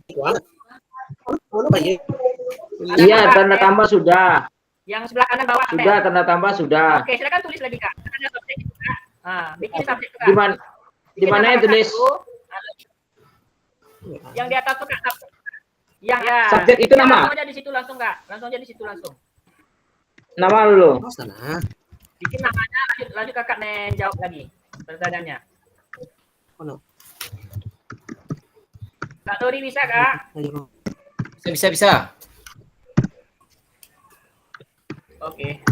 Iya, tanda tambah sudah. Yang sebelah kanan bawah Kak Mel. Sudah, tanda tambah sudah. Oke, silakan tulis lagi Kak. Ada subjek juga. Nah, bikin subjek juga. Di mana? Di mana itu, Des? Yang di atas tuh Kak. Yang ya. Subjek itu nama? Langsung aja di situ langsung Kak. Langsung aja di situ langsung. Nama dulu. Sana. Bikin namanya, lanjut Kakak jawab lagi pertanyaannya. Ono. Kak Dori bisa Kak? Bisa. Oke.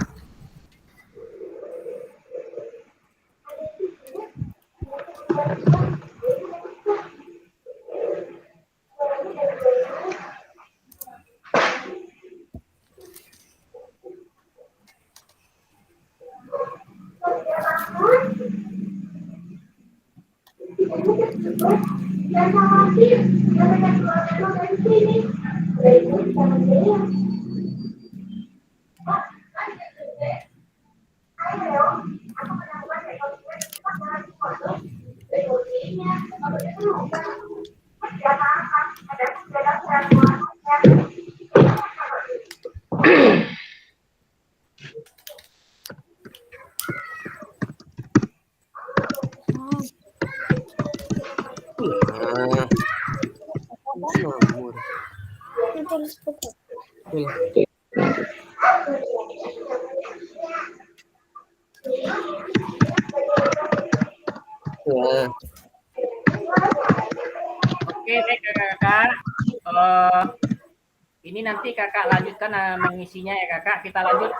Oke, baik Kakak. Ini nanti Kakak lanjutkan mengisinya ya Kakak. Kita lanjut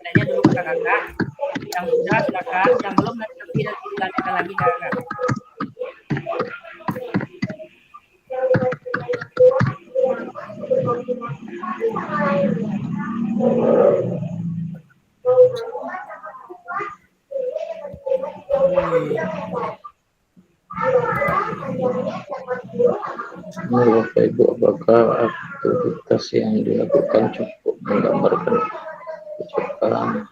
nanya dulu ke Kakak. Yang sudah silakan, yang belum nanti dilanjutkan lagi Kakak. Menurut Bapak Ibu, apakah aktivitas yang dilakukan cukup menggambarkan kecepatan?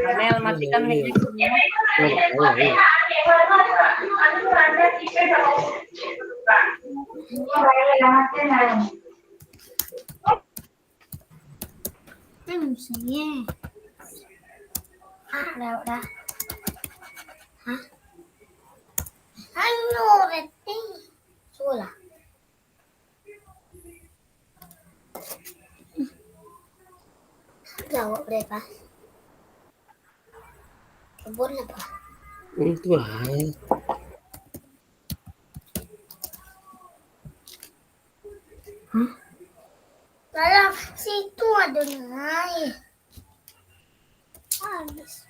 Panel matikan mic. Udah. Hah? Ano, Rete? Sula. Jawab berapa? Kebun apa? Itu lah. Dalam situ ada naik. Habis.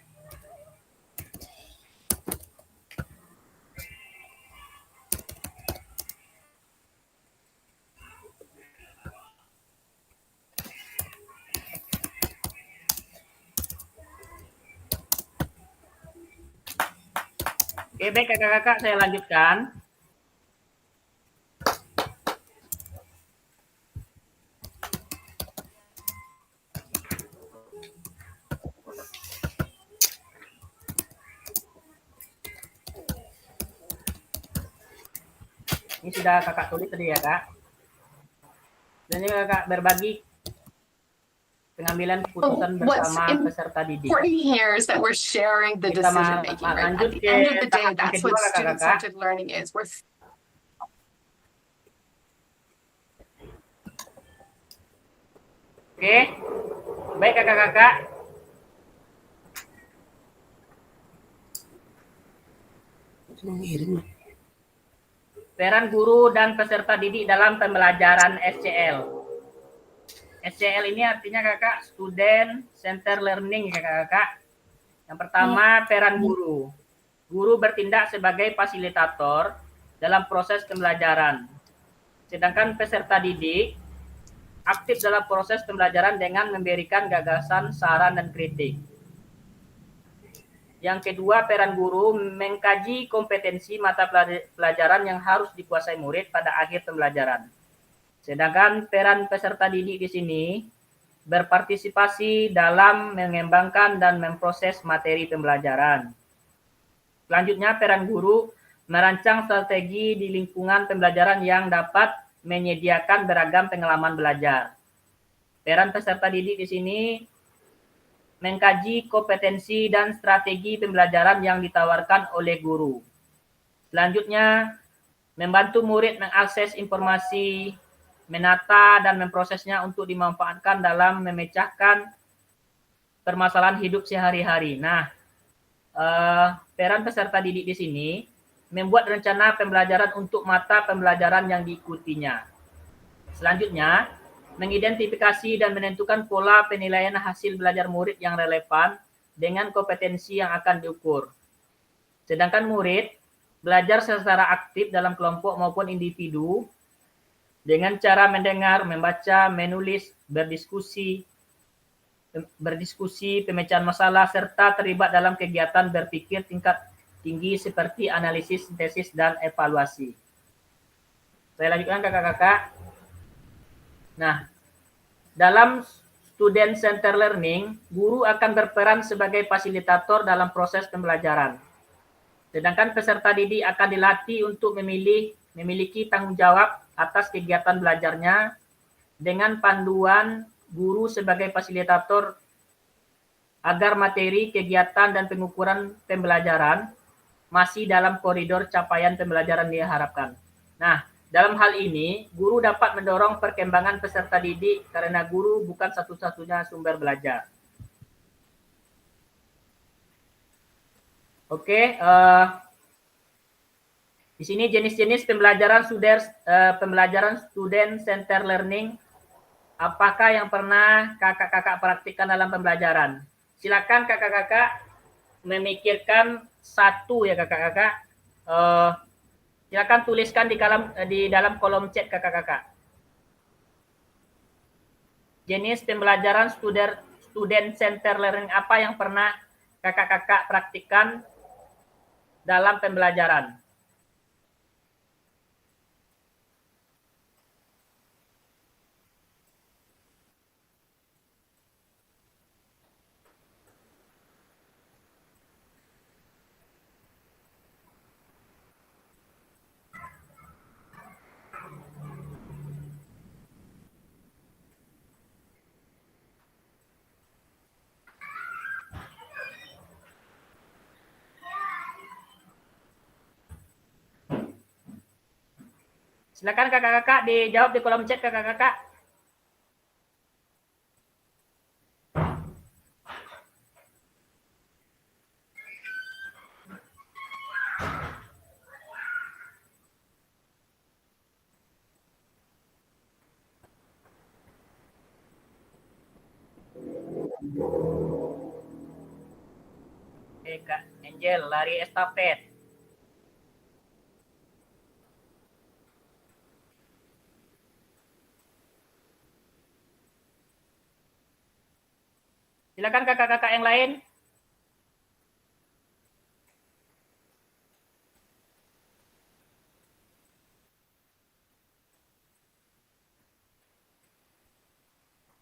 Oke, baik kakak-kakak, saya lanjutkan. Ini sudah kakak tulis tadi ya kak. Dan ini kakak berbagi pengambilan keputusan bersama peserta didik. Important here is that we're sharing the Kita decision making, right? At lanjut the ke end of the day, tahap yang that's kedua, what kakak-kakak. student-centered learning is. Oke, baik kakak-kakak. Peran guru dan peserta didik dalam pembelajaran SCL. SCL ini artinya kakak student center learning kakak-kakak. Yang pertama peran guru. Guru bertindak sebagai fasilitator dalam proses pembelajaran. Sedangkan peserta didik aktif dalam proses pembelajaran dengan memberikan gagasan, saran, dan kritik. Yang kedua, peran guru mengkaji kompetensi mata pelajaran yang harus dikuasai murid pada akhir pembelajaran. Sedangkan peran peserta didik di sini berpartisipasi dalam mengembangkan dan memproses materi pembelajaran. Selanjutnya, peran guru merancang strategi di lingkungan pembelajaran yang dapat menyediakan beragam pengalaman belajar. Peran peserta didik di sini mengkaji kompetensi dan strategi pembelajaran yang ditawarkan oleh guru. Selanjutnya, membantu murid mengakses informasi, menata dan memprosesnya untuk dimanfaatkan dalam memecahkan permasalahan hidup sehari-hari. Nah, peran peserta didik di sini membuat rencana pembelajaran untuk mata pembelajaran yang diikutinya. Selanjutnya, mengidentifikasi dan menentukan pola penilaian hasil belajar murid yang relevan dengan kompetensi yang akan diukur. Sedangkan murid belajar secara aktif dalam kelompok maupun individu dengan cara mendengar, membaca, menulis, berdiskusi, pemecahan masalah, serta terlibat dalam kegiatan berpikir tingkat tinggi seperti analisis, sintesis, dan evaluasi. Saya lanjutkan kakak-kakak. Nah, dalam student center learning, guru akan berperan sebagai fasilitator dalam proses pembelajaran. Sedangkan peserta didik akan dilatih untuk memiliki tanggung jawab atas kegiatan belajarnya dengan panduan guru sebagai fasilitator agar materi, kegiatan, dan pengukuran pembelajaran masih dalam koridor capaian pembelajaran diharapkan. Nah, dalam hal ini, guru dapat mendorong perkembangan peserta didik karena guru bukan satu-satunya sumber belajar. Oke, di sini jenis-jenis pembelajaran student center learning. Apakah yang pernah kakak-kakak praktikkan dalam pembelajaran? Silakan kakak-kakak memikirkan satu ya kakak-kakak. Silakan tuliskan di dalam kolom chat kakak-kakak. Jenis pembelajaran student center learning apa yang pernah kakak-kakak praktikkan dalam pembelajaran? Silakan kakak-kakak dijawab di kolom chat kakak-kakak. Oke, Kak Angel, lari estafet. Silakan kakak-kakak yang lain.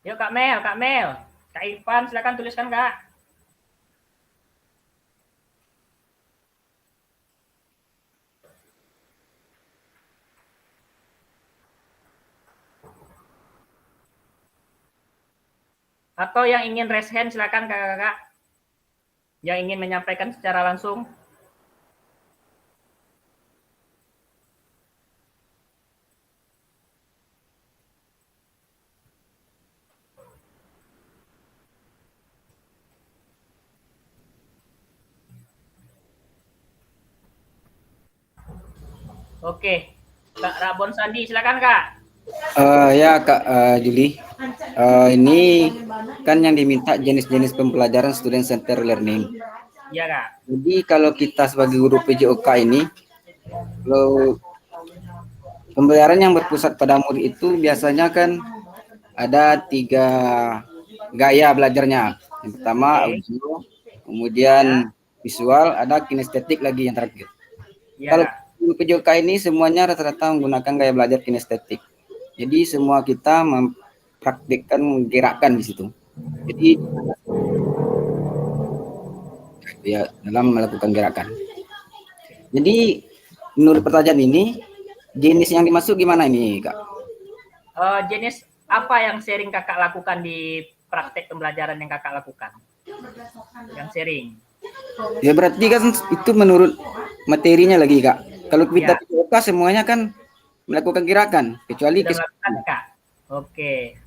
Yuk Kak Mel, Kak Irfan, silakan tuliskan Kak. Atau yang ingin raise hand silakan kakak-kakak. Yang ingin menyampaikan secara langsung. Oke, Kak Rabon Sandi, silakan Kak. Ya Kak Juli, ini kan yang diminta jenis-jenis pembelajaran student center learning. Iya Kak. Jadi kalau kita sebagai guru PJOK ini, kalau pembelajaran yang berpusat pada murid itu biasanya kan ada 3 gaya belajarnya. Yang pertama audio, kemudian visual, ada kinestetik lagi yang terakhir. Ya, kalau guru PJOK ini semuanya rata-rata menggunakan gaya belajar kinestetik. Jadi semua kita mempraktikkan gerakan di situ. Jadi ya dalam melakukan gerakan. Jadi menurut pertanyaan ini jenis yang dimaksud gimana ini Kak? Jenis apa yang sering kakak lakukan di praktek pembelajaran yang kakak lakukan? Yang sering? Ya berarti kan itu menurut materinya lagi Kak. Kalau kita PJOK semuanya kan melakukan gerakan kecuali melakukan, Kak. Oke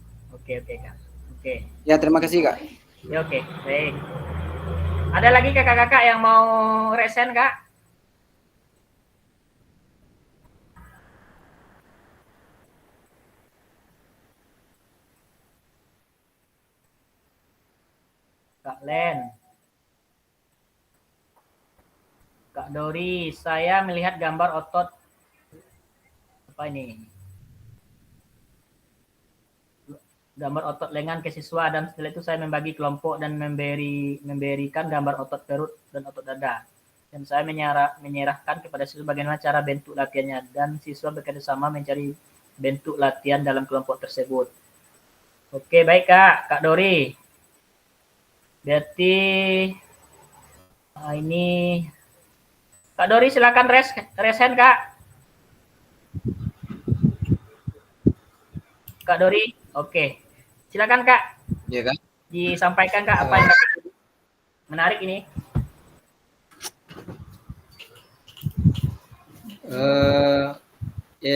Kak. Oke. Ya terima kasih Kak. Ya oke, baik. Ada lagi kakak-kakak yang mau resen Kak? Kak Len. Kak Dori, saya melihat gambar otot apa ini? Gambar otot lengan ke siswa dan setelah itu saya membagi kelompok dan memberikan gambar otot perut dan otot dada. Dan saya menyerahkan kepada siswa bagaimana cara bentuk latihannya dan siswa bekerjasama mencari bentuk latihan dalam kelompok tersebut. Oke, baik Kak Dori. Berarti ini Kak Dori silakan resen Kak. Kak Dori, oke. Silakan Kak. Iya Kak. Disampaikan Kak apa yang menarik ini.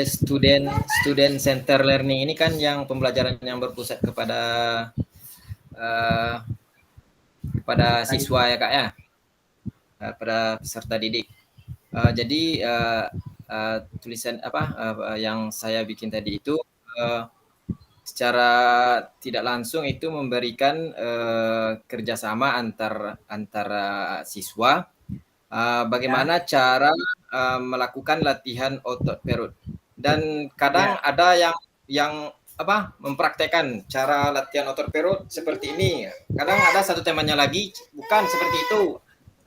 Student center learning ini kan yang pembelajaran yang berpusat kepada siswa ya Kak ya, pada peserta didik. Jadi tulisan yang saya bikin tadi itu secara tidak langsung itu memberikan kerjasama antara siswa, bagaimana cara melakukan latihan otot perut, dan kadang ada yang mempraktekkan cara latihan otot perut seperti ini. Kadang ada satu temanya lagi bukan seperti itu,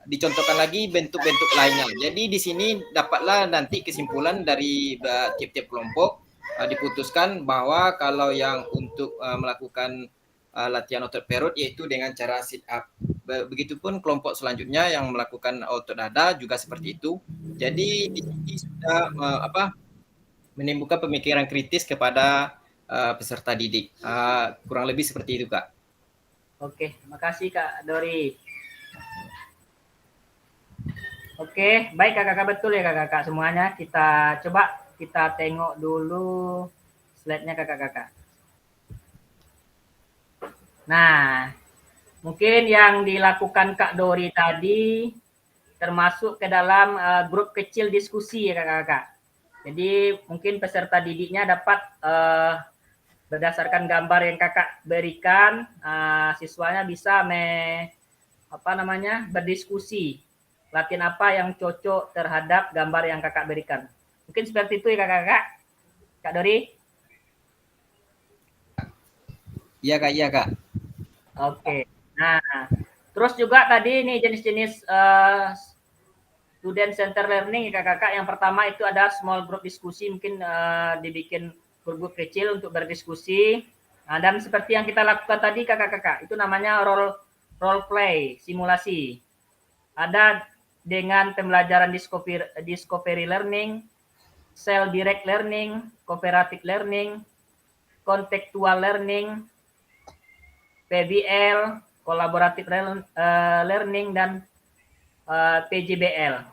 dicontohkan lagi bentuk-bentuk lainnya. Jadi di sini dapatlah nanti kesimpulan dari tiap-tiap kelompok, diputuskan bahwa kalau yang untuk melakukan latihan otot perut yaitu dengan cara sit up. Begitupun kelompok selanjutnya yang melakukan otot dada juga seperti itu. Jadi di sini sudah menimbulkan pemikiran kritis kepada peserta didik. Kurang lebih seperti itu Kak. Oke, terima kasih Kak Dori. Oke, baik kakak-kakak, betul ya kakak-kakak semuanya. Kita coba kita tengok dulu slide-nya kakak-kakak. Nah, mungkin yang dilakukan Kak Dori tadi termasuk ke dalam grup kecil diskusi ya kakak-kakak. Jadi mungkin peserta didiknya dapat berdasarkan gambar yang kakak berikan, siswanya bisa berdiskusi. Latihan apa yang cocok terhadap gambar yang kakak berikan. Mungkin seperti itu ya kakak-kakak. Kak Dori? Iya Kak. Oke. Nah, terus juga tadi ini jenis-jenis student center learning kakak-kakak. Yang pertama itu ada small group diskusi, mungkin dibikin grup kecil untuk berdiskusi. Nah, dan seperti yang kita lakukan tadi kakak-kakak, itu namanya role play, simulasi. Ada dengan pembelajaran discovery learning, cell direct learning, cooperative learning, contextual learning, PBL, Collaborative Learning, dan PJBL.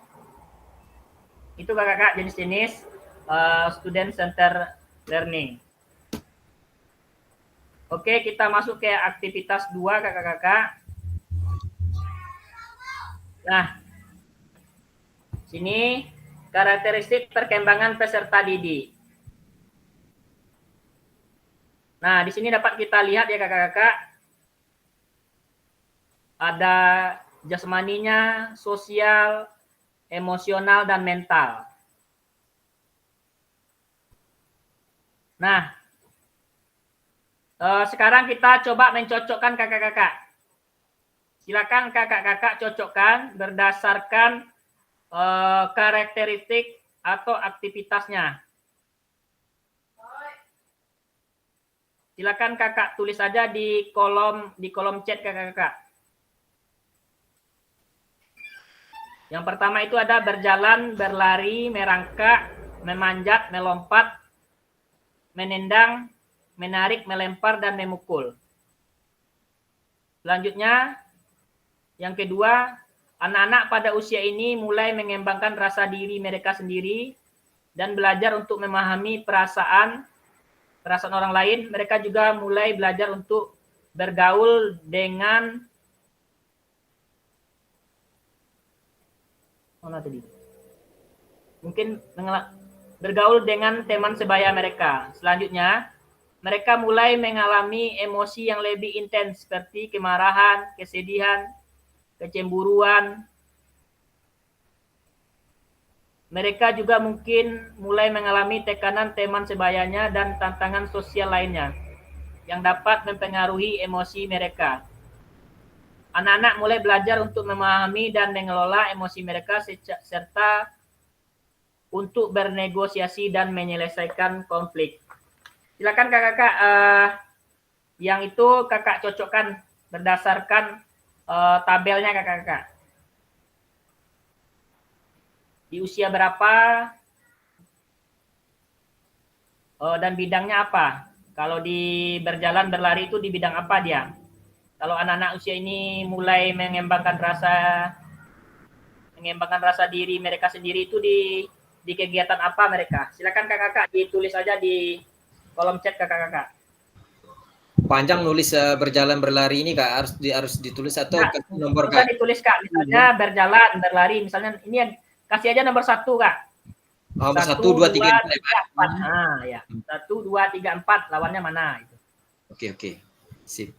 Itu kakak-kakak jenis-jenis Student Center Learning. Oke, kita masuk ke aktivitas 2 kakak-kakak. Nah, sini karakteristik perkembangan peserta didik. Nah, di sini dapat kita lihat ya kakak-kakak, ada jasmaninya, sosial, emosional, dan mental. Nah, sekarang kita coba mencocokkan kakak-kakak. Silakan kakak-kakak cocokkan berdasarkan karakteristik atau aktivitasnya. Silakan kakak tulis saja di kolom chat kakak-kakak. Yang pertama itu ada berjalan, berlari, merangkak, memanjat, melompat, menendang, menarik, melempar, dan memukul. Selanjutnya, yang kedua, anak-anak pada usia ini mulai mengembangkan rasa diri mereka sendiri dan belajar untuk memahami perasaan orang lain. Mereka juga mulai belajar untuk bergaul dengan bergaul dengan teman sebaya mereka. Selanjutnya, mereka mulai mengalami emosi yang lebih intens seperti kemarahan, kesedihan, kecemburuan. Mereka juga mungkin mulai mengalami tekanan teman sebayanya dan tantangan sosial lainnya yang dapat mempengaruhi emosi mereka. Anak-anak mulai belajar untuk memahami dan mengelola emosi mereka serta untuk bernegosiasi dan menyelesaikan konflik. Silakan kakak-kakak yang itu kakak cocokkan berdasarkan tabelnya kakak-kakak. Di usia berapa dan bidangnya apa? Kalau di berjalan berlari itu di bidang apa dia? Kalau anak-anak usia ini mulai mengembangkan rasa diri mereka sendiri itu di kegiatan apa mereka? Silakan kakak-kakak ditulis aja di kolom chat kakak-kakak. Panjang nulis berjalan berlari ini kak, harus ditulis atau nomor kak? ditulis kak, misalnya berjalan berlari, misalnya ini yang kasih aja nomor 1 kak. Nomor 1, 2, 3, 4. Nah ya, 1, 2, 3, 4 lawannya mana? Itu. Oke, sip.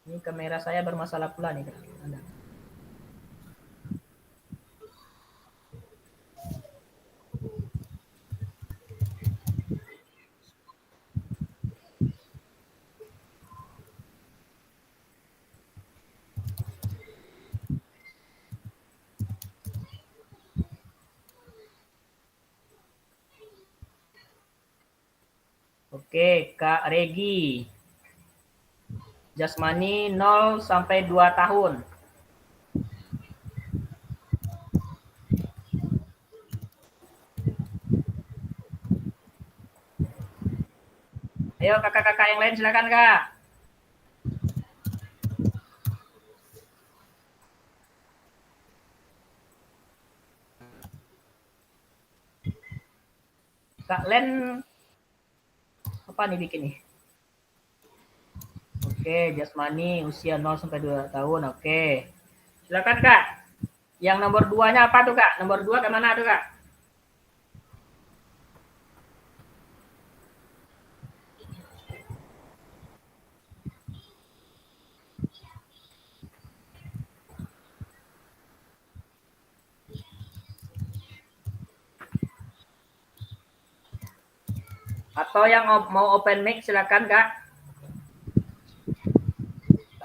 Ini kamera saya bermasalah pula nih kak. Anda. Oke, Kak Regi. Jasmani 0 sampai 2 tahun. Ayo kakak-kakak yang lain silakan kak. Kak Len apa nih bikin nih? Oke, jasmani usia 0 sampai 2 tahun. Oke. Silakan kak. Yang nomor 2-nya apa tuh kak? Nomor 2 ke mana tuh kak? Atau yang mau open mic silakan kak.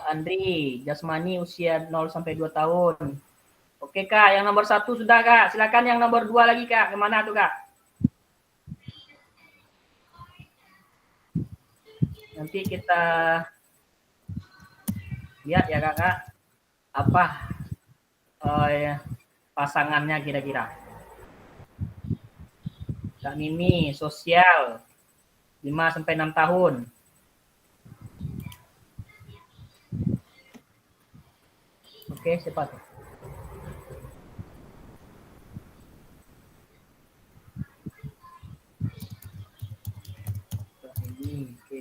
Andri, jasmani usia 0 sampai 2 tahun. Oke kak, yang nomor 1 sudah kak. Silakan yang nomor 2 lagi kak. Kemana tuh kak? Nanti kita lihat ya kakak. Apa pasangannya kira-kira. Kak Mimi, sosial. 5 sampai 6 tahun. Oke, siapa tuh? Ini, oke.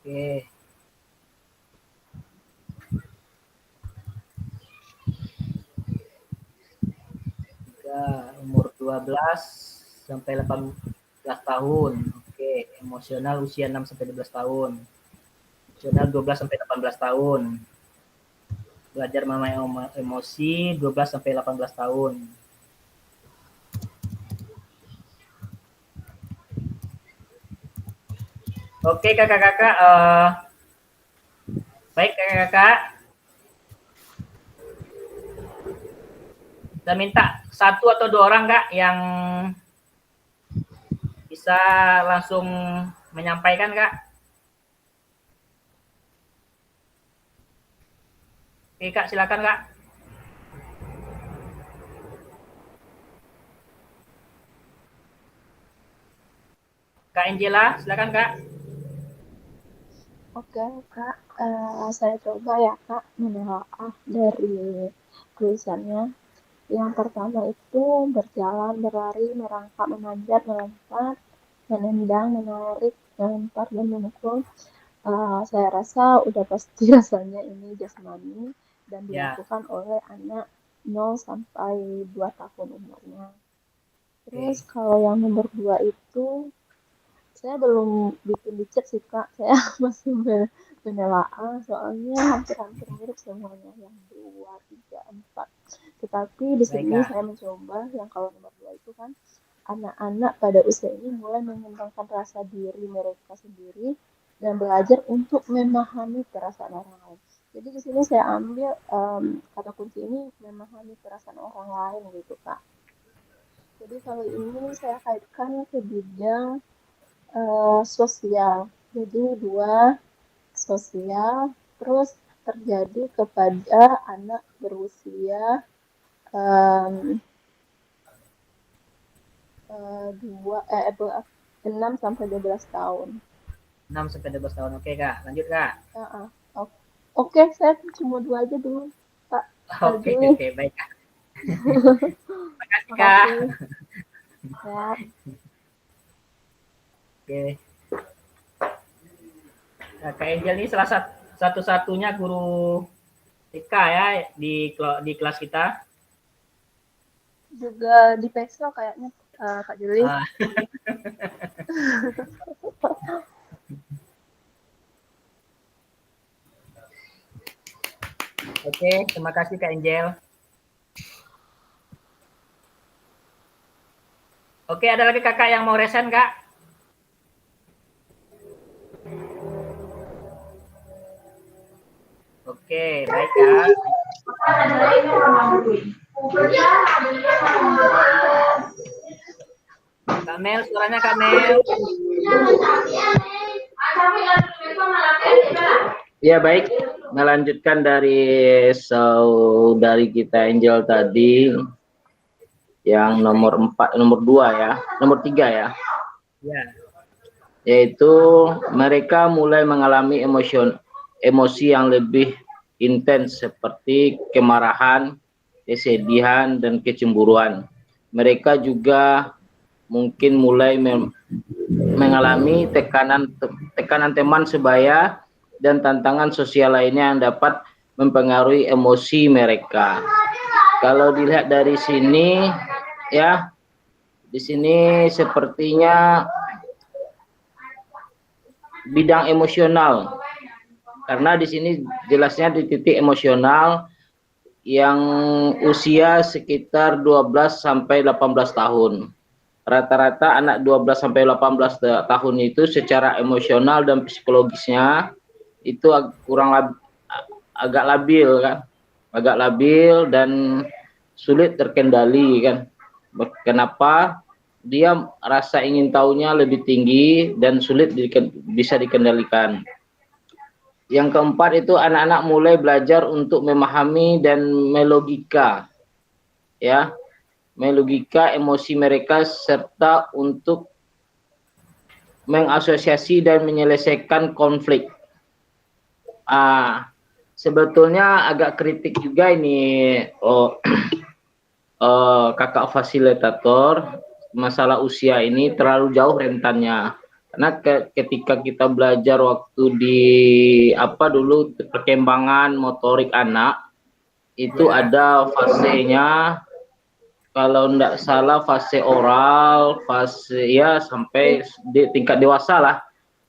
Oke. Umur 12 sampai 18 tahun. Oke, emosional usia 6 sampai 12 tahun. Emosional 12 sampai 18 tahun. Belajar memahami emosi 12 sampai 18 tahun. Oke, kakak-kakak. Baik, kakak-kakak. Saya minta 1 atau 2 orang, Kak, yang bisa langsung menyampaikan, Kak. Oke, Kak, silakan, Kak. Kak Angela, silakan, Kak. Oke, Kak. Saya coba ya, Kak, menelaah dari tulisannya. Yang pertama itu berjalan, berlari, merangkak, memanjat, melompat, menendang, menarik, melempar, dan memukul. Saya rasa udah pasti rasanya ini jasmani dan dilakukan oleh anak 0 sampai 2 tahun umurnya. Terus kalau yang nomor 2 itu saya belum bikin dicek sih, Kak. Saya masih menelaah soalnya hampir-hampir mirip semuanya yang 2, 3, 4. Tetapi di sini saya mencoba yang kalau nomor 2 itu kan anak-anak pada usia ini mulai mengembangkan rasa diri mereka sendiri dan belajar untuk memahami perasaan orang lain. Jadi di sini saya ambil kata kunci ini memahami perasaan orang lain gitu, Kak. Jadi kalau ini saya kaitkan ke bidang sosial. Jadi 2 sosial, terus terjadi kepada anak berusia 6 sampai 12 tahun. 6 sampai 12 tahun. Oke, Kak. Lanjut, Kak. Oke, saya cuma 2 aja dulu, Pak. Oke, baik, Kak. Terima kasih, Kak. Ya. Oke. Kak Angel ini salah satu-satunya guru TK ya di kelas kita. Juga di PESO kayaknya, Kak Juli. Oke, terima kasih Kak Angel. Oke, ada lagi kakak yang mau resen, Kak? Oke, baik, Kak. Kak Mel, suaranya Kak Mel. Ya baik, melanjutkan dari saudari kita Angel tadi yang nomor 2 ya, nomor 3 ya. Ya. Yaitu mereka mulai mengalami emosi yang lebih intens seperti kemarahan, kesedihan, dan kecemburuan. Mereka juga mungkin mulai mengalami tekanan teman sebaya dan tantangan sosial lainnya yang dapat mempengaruhi emosi mereka. Kalau dilihat dari sini ya, di sini sepertinya bidang emosional Karena di sini jelasnya di titik emosional yang usia sekitar 12 sampai 18 tahun. Rata-rata anak 12 sampai 18 tahun itu secara emosional dan psikologisnya itu agak labil kan. Agak labil dan sulit terkendali kan. Kenapa? Dia rasa ingin tahunya lebih tinggi dan sulit bisa dikendalikan. Yang keempat itu anak-anak mulai belajar untuk memahami dan melogika, ya, melogika emosi mereka serta untuk mengasosiasi dan menyelesaikan konflik. Sebetulnya agak kritik juga ini kakak fasilitator, masalah usia ini terlalu jauh rentannya. Karena ketika kita belajar waktu di dulu perkembangan motorik anak itu ada fasenya, kalau tidak salah fase oral, fase ya sampai di tingkat dewasa lah,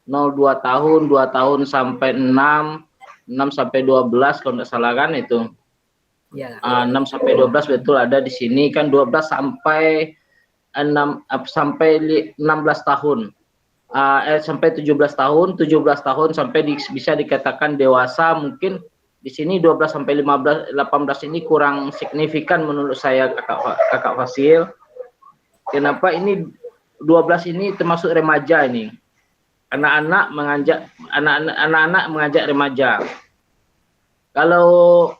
0-2 tahun, 2 tahun sampai 6 sampai 12 kalau tidak salah kan itu. Ya. 6 sampai 12 betul ada di sini kan, 12 sampai 16 tahun. Sampai 17 tahun sampai bisa dikatakan dewasa. Mungkin di sini 12 sampai 18 ini kurang signifikan menurut saya kakak Fasil. Kenapa ini 12 ini termasuk remaja ini? Anak-anak mengajak remaja. Kalau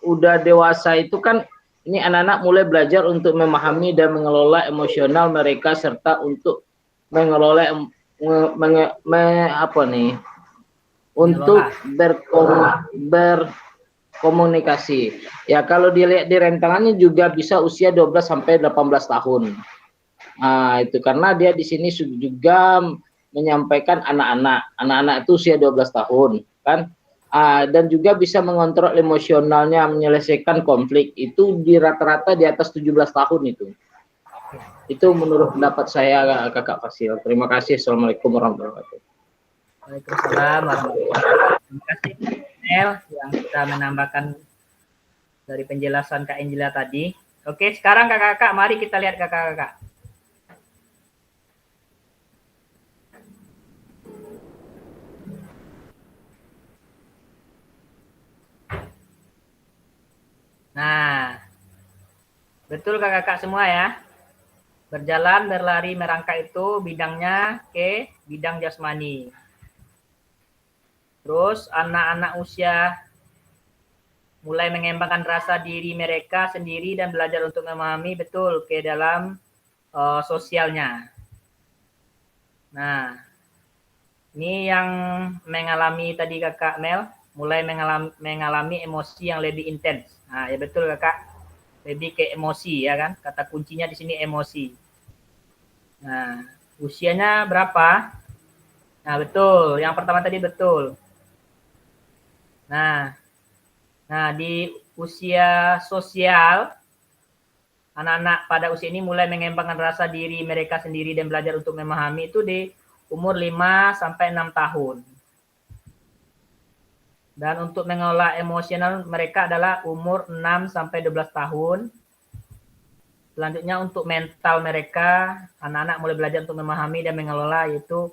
udah dewasa itu kan ini anak-anak mulai belajar untuk memahami dan mengelola emosional mereka serta untuk mengelola untuk berkomunikasi. Ya kalau dilihat di rentangannya juga bisa usia 12 sampai 18 tahun. Itu karena dia di sini juga menyampaikan anak-anak itu usia 12 tahun kan. Dan juga bisa mengontrol emosionalnya, menyelesaikan konflik itu di rata-rata di atas 17 tahun itu. Itu menurut pendapat saya kakak Fasil. Terima kasih. Assalamualaikum warahmatullahi wabarakatuh. Waalaikumsalam warahmatullahi wabarakatuh. Terima kasih Nel yang sudah menambahkan dari penjelasan Kak Angela tadi. Oke, sekarang kakak-kakak mari kita lihat kakak-kakak. Nah, betul kakak-kakak semua ya. Berjalan, berlari, merangkak itu bidangnya ke bidang jasmani. Terus anak-anak usia mulai mengembangkan rasa diri mereka sendiri dan belajar untuk memahami betul ke dalam sosialnya. Nah, ini yang mengalami tadi kakak Mel, mulai mengalami emosi yang lebih intens. Nah, ya betul kakak. Lebih ke emosi ya kan, kata kuncinya di sini emosi. Nah, usianya berapa? Nah betul, yang pertama tadi betul. Nah di usia sosial, anak-anak pada usia ini mulai mengembangkan rasa diri mereka sendiri dan belajar untuk memahami itu di umur 5 sampai 6 tahun. Dan untuk mengelola emosional mereka adalah umur 6 sampai 12 tahun. Selanjutnya untuk mental mereka, anak-anak mulai belajar untuk memahami dan mengelola yaitu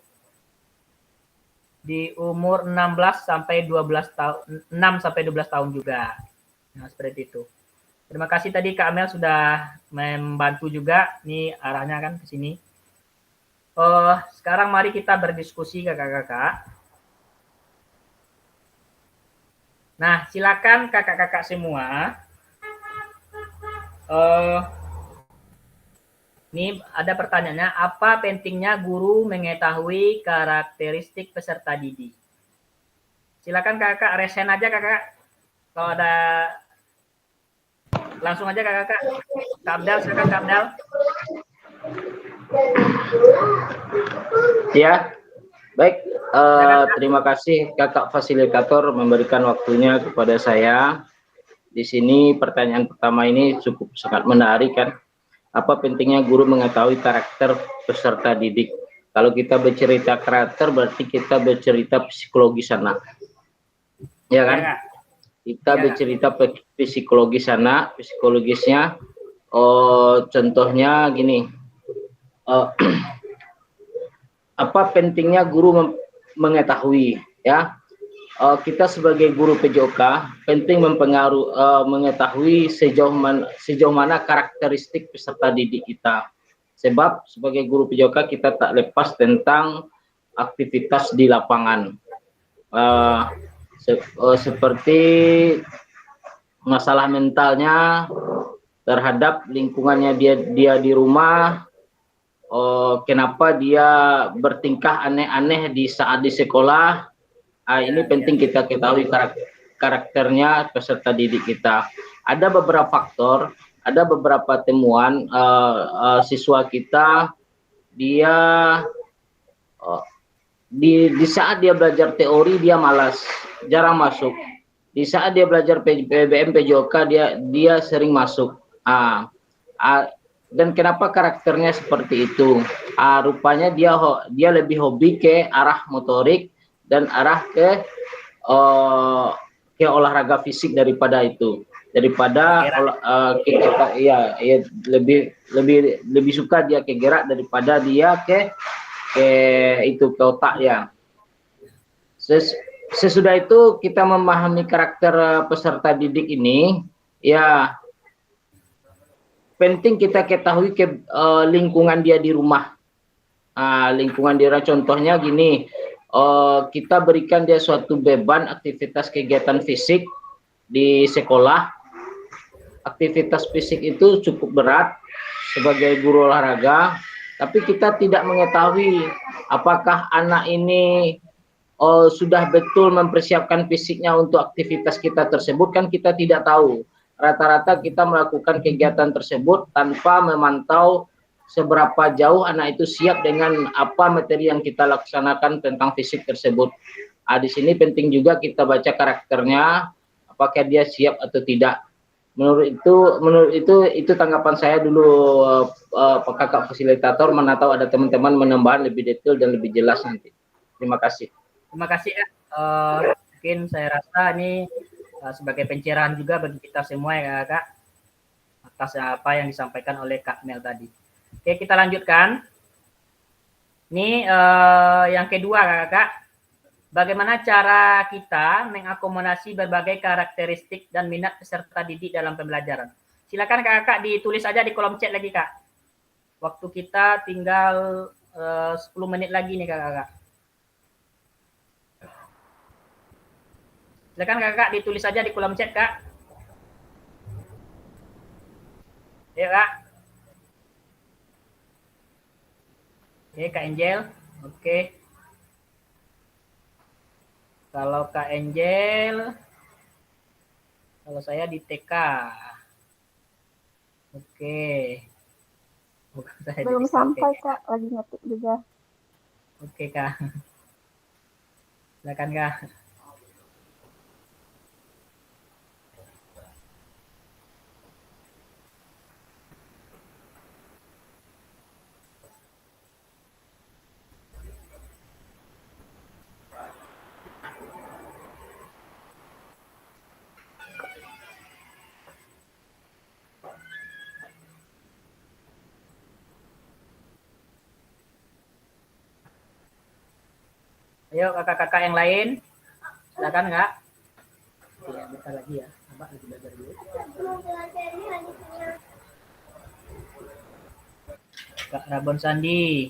di umur 16 sampai 12 tahun, 6 sampai 12 tahun juga. Nah, seperti itu. Terima kasih tadi Kak Amel sudah membantu juga. Ini arahnya kan ke sini. Sekarang mari kita berdiskusi kakak-kakak. Nah, silakan kakak-kakak semua. Ini ada pertanyaannya, apa pentingnya guru mengetahui karakteristik peserta didik? Silakan kakak, resen aja kakak. Kalau ada, langsung aja kakak. Kak Abdal, silakan Kak Abdal. Ya, baik. Terima kasih kakak fasilitator memberikan waktunya kepada saya. Di sini pertanyaan pertama ini cukup sangat menarik kan. Apa pentingnya guru mengetahui karakter peserta didik? Kalau kita bercerita karakter berarti kita bercerita psikologis anak. Ya kan? Ya, Kak. Kita Ya, Kak. bercerita psikologis anak, psikologisnya. Contohnya gini, apa pentingnya guru mengetahui, ya. Kita sebagai guru PJOK penting mengetahui sejauh mana karakteristik peserta didik kita. Sebab sebagai guru PJOK kita tak lepas tentang aktivitas di lapangan. Seperti masalah mentalnya terhadap lingkungannya dia di rumah, kenapa dia bertingkah aneh-aneh di saat di sekolah. Ini penting kita ketahui karakternya peserta didik kita. Ada beberapa faktor, ada beberapa temuan siswa kita, dia di saat dia belajar teori dia malas, jarang masuk. Di saat dia belajar PBM PJOK dia sering masuk. Dan kenapa karakternya seperti itu? Rupanya dia lebih hobi ke arah motorik dan arah ke olahraga fisik daripada kita lebih suka dia ke gerak daripada dia ke otak ya. Sesudah itu kita memahami karakter peserta didik ini, ya penting kita ketahui lingkungan dia di rumah. Lingkungan dia, contohnya gini, kita berikan dia suatu beban aktivitas kegiatan fisik di sekolah. Aktivitas fisik itu cukup berat sebagai guru olahraga, tapi kita tidak mengetahui apakah anak ini sudah betul mempersiapkan fisiknya untuk aktivitas kita tersebut, kan kita tidak tahu. Rata-rata kita melakukan kegiatan tersebut tanpa memantau seberapa jauh anak itu siap dengan apa materi yang kita laksanakan tentang fisik tersebut. Di sini penting juga kita baca karakternya, apakah dia siap atau tidak. Menurut itu tanggapan saya dulu, kakak fasilitator, mana tahu ada teman-teman menambahkan lebih detail dan lebih jelas nanti. Terima kasih. Terima kasih ya. Mungkin saya rasa ini sebagai pencerahan juga bagi kita semua ya Kak, atas apa yang disampaikan oleh Kak Mel tadi. Oke, kita lanjutkan. Ini yang kedua Kak, bagaimana cara kita mengakomodasi berbagai karakteristik dan minat peserta didik dalam pembelajaran. Silakan Kakak ditulis aja di kolom chat lagi Kak. Waktu kita tinggal 10 menit lagi nih Kakak. Silakan Kakak ditulis aja di kolom chat Kak. Ya Kak. Oke Kak Angel. Oke. Kalau Kak Angel, kalau saya di TK. Oke. Bukan saya Belum di sampai TK. Kak, lagi ngetik juga. Oke Kak. Silakan Kak. Ayo kakak-kakak yang lain, silakan Kak. Ya, bentar lagi ya, Abang lagi belajar dulu. Kak Rabon Sandi.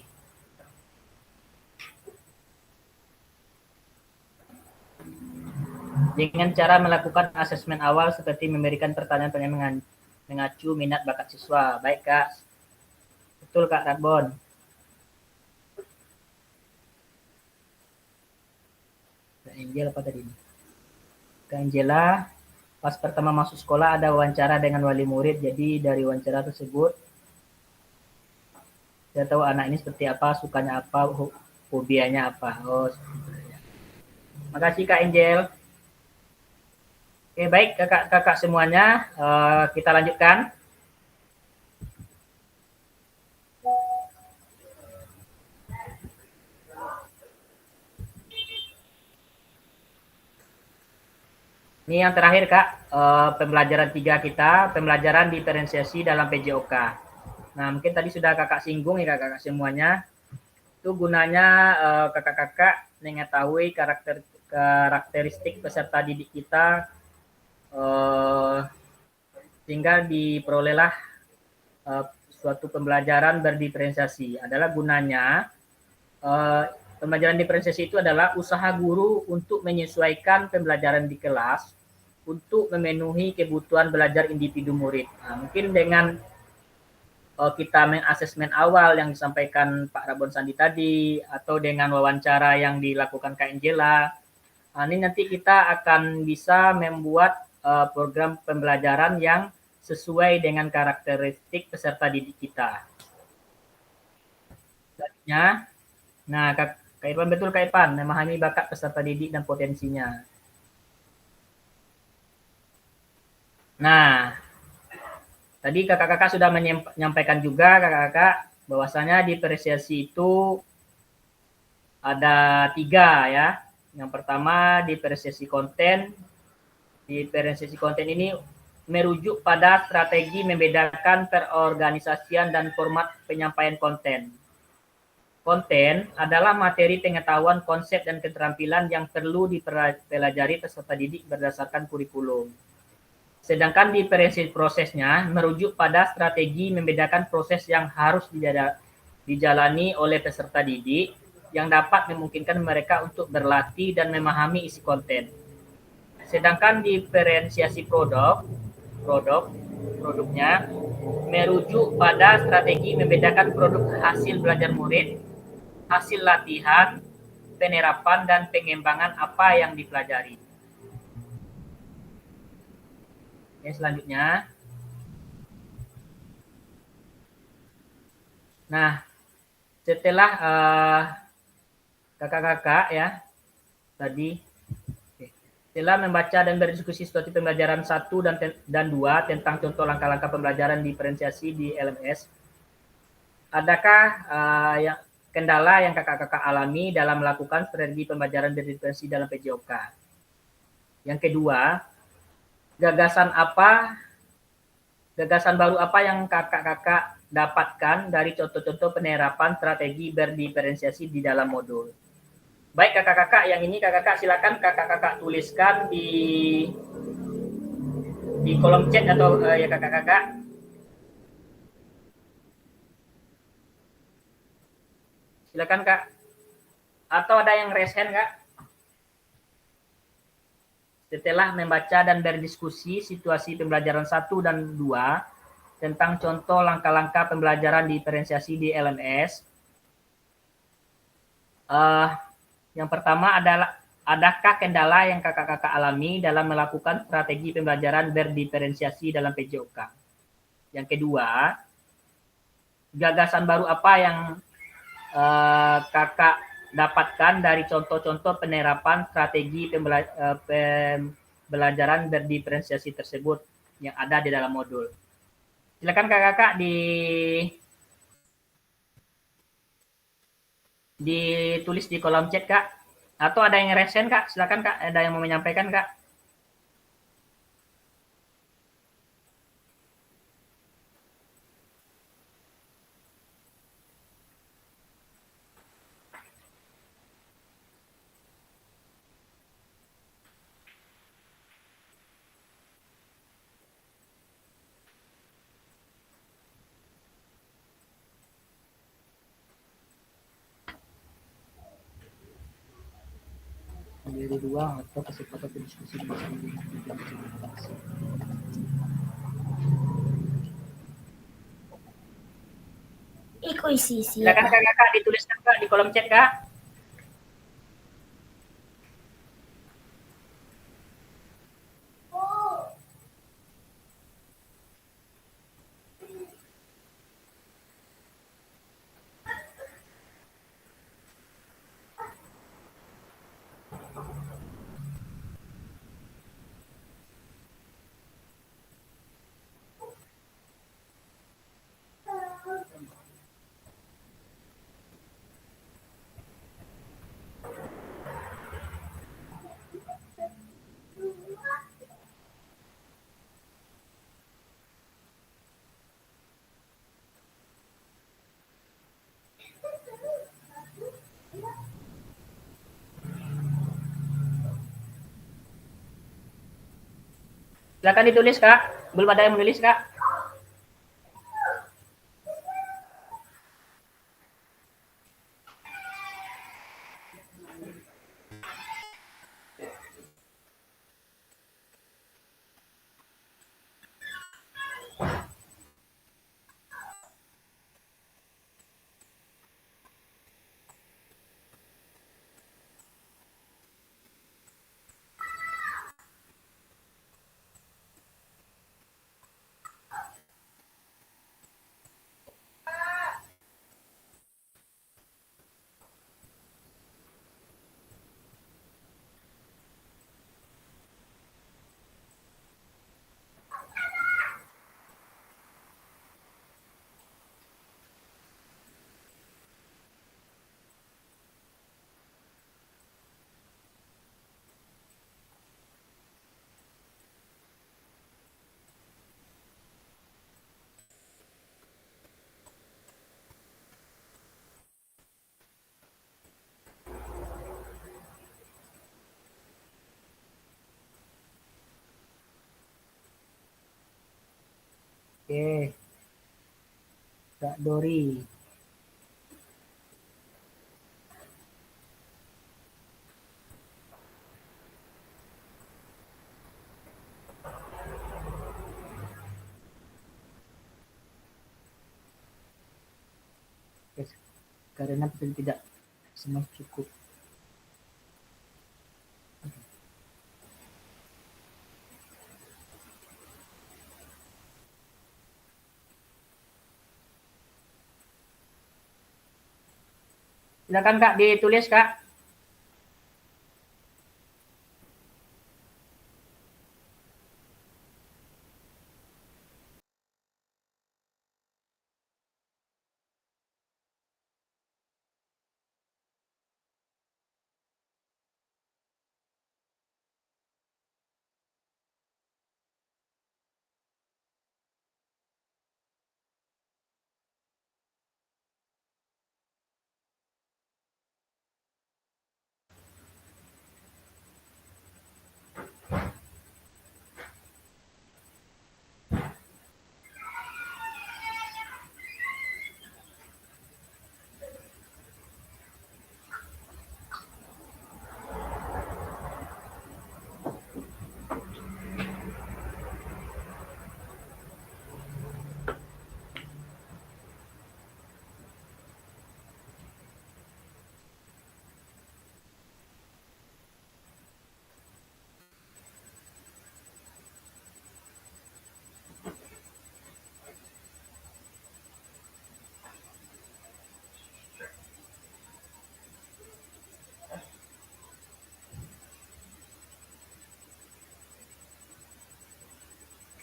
Dengan cara melakukan asesmen awal seperti memberikan pertanyaan-pertanyaan mengacu minat bakat siswa. Baik Kak, betul Kak Rabon. Kak Angel apa tadi? Kak Angela, pas pertama masuk sekolah ada wawancara dengan wali murid. Jadi dari wawancara tersebut saya tahu anak ini seperti apa, sukanya apa, hobianya apa. Oh, seperti itu. Makasih Kak Angel. Oke, baik kakak-kakak semuanya, kita lanjutkan. Ini yang terakhir Kak, pembelajaran 3 kita, pembelajaran diferensiasi dalam PJOK. Nah, mungkin tadi sudah Kakak singgung ya Kakak semuanya. Itu gunanya Kakak-kakak mengetahui karakteristik peserta didik kita sehingga diperolehlah suatu pembelajaran berdiferensiasi. Adalah gunanya pembelajaran diferensiasi itu adalah usaha guru untuk menyesuaikan pembelajaran di kelas untuk memenuhi kebutuhan belajar individu murid. Nah, mungkin dengan kita mengasesmen awal yang disampaikan Pak Rabon Sandi tadi, atau dengan wawancara yang dilakukan Kak Angela, ini nanti kita akan bisa membuat program pembelajaran yang sesuai dengan karakteristik peserta didik kita. Nah, Kak Irfan, betul Kak Irfan, memahami bakat peserta didik dan potensinya. Nah, tadi kakak-kakak sudah menyampaikan juga kakak-kakak bahwasanya diferensiasi itu ada 3 ya. Yang pertama diferensiasi konten. Diferensiasi konten ini merujuk pada strategi membedakan perorganisasian dan format penyampaian konten. Konten adalah materi pengetahuan, konsep, dan keterampilan yang perlu dipelajari peserta didik berdasarkan kurikulum. Sedangkan diferensiasi prosesnya merujuk pada strategi membedakan proses yang harus dijalani oleh peserta didik yang dapat memungkinkan mereka untuk berlatih dan memahami isi konten. Sedangkan diferensiasi produknya merujuk pada strategi membedakan produk hasil belajar murid, hasil latihan, penerapan, dan pengembangan apa yang dipelajari. Oke, selanjutnya. Nah, setelah kakak-kakak ya tadi setelah membaca dan berdiskusi situasi pembelajaran 1 dan 2 tentang contoh langkah-langkah pembelajaran diferensiasi di LMS, adakah kendala yang kakak-kakak alami dalam melakukan strategi pembelajaran diferensiasi dalam PJOK? Yang kedua, gagasan baru apa yang kakak-kakak dapatkan dari contoh-contoh penerapan strategi berdiferensiasi di dalam modul? Baik kakak-kakak, yang ini kakak-kakak silakan kakak-kakak tuliskan di kolom chat atau ya kakak-kakak. Silakan Kak. Atau ada yang raise hand Kak? Setelah membaca dan berdiskusi situasi pembelajaran 1 dan 2 tentang contoh langkah-langkah pembelajaran diferensiasi di LMS, yang pertama adalah, adakah kendala yang kakak-kakak alami dalam melakukan strategi pembelajaran berdiferensiasi dalam PJOK? Yang kedua, gagasan baru apa yang kakak dapatkan dari contoh-contoh penerapan strategi pembelajaran berdiferensiasi tersebut yang ada di dalam modul? Silakan kakak-kakak ditulis di kolom chat Kak, atau ada yang resen Kak, silakan Kak, ada yang mau menyampaikan Kak. Dari ruang atau kesempatan berdiskusi isi. Silakan kakak dituliskan Kak di kolom chat Kak. Silakan ditulis, Kak. Belum ada yang menulis, Kak? Oke. Kak Dori. Oke, karena tidak semua cukup. Silakan Kak ditulis, Kak.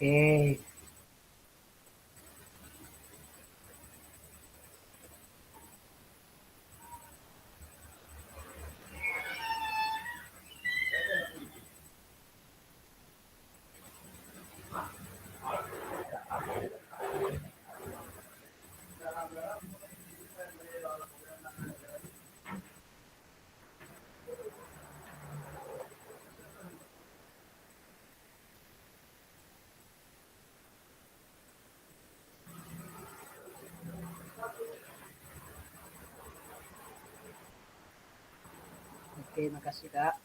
Oke. Oke, makasih Kak.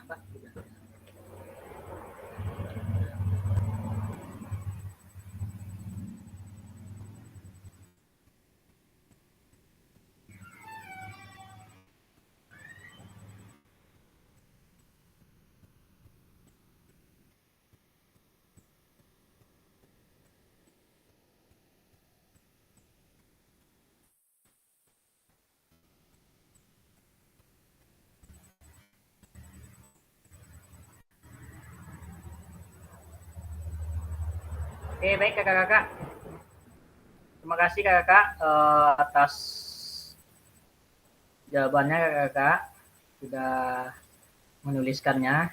Pak. Oke, baik kakak-kakak. Terima kasih kakak atas jawabannya kakak sudah menuliskannya.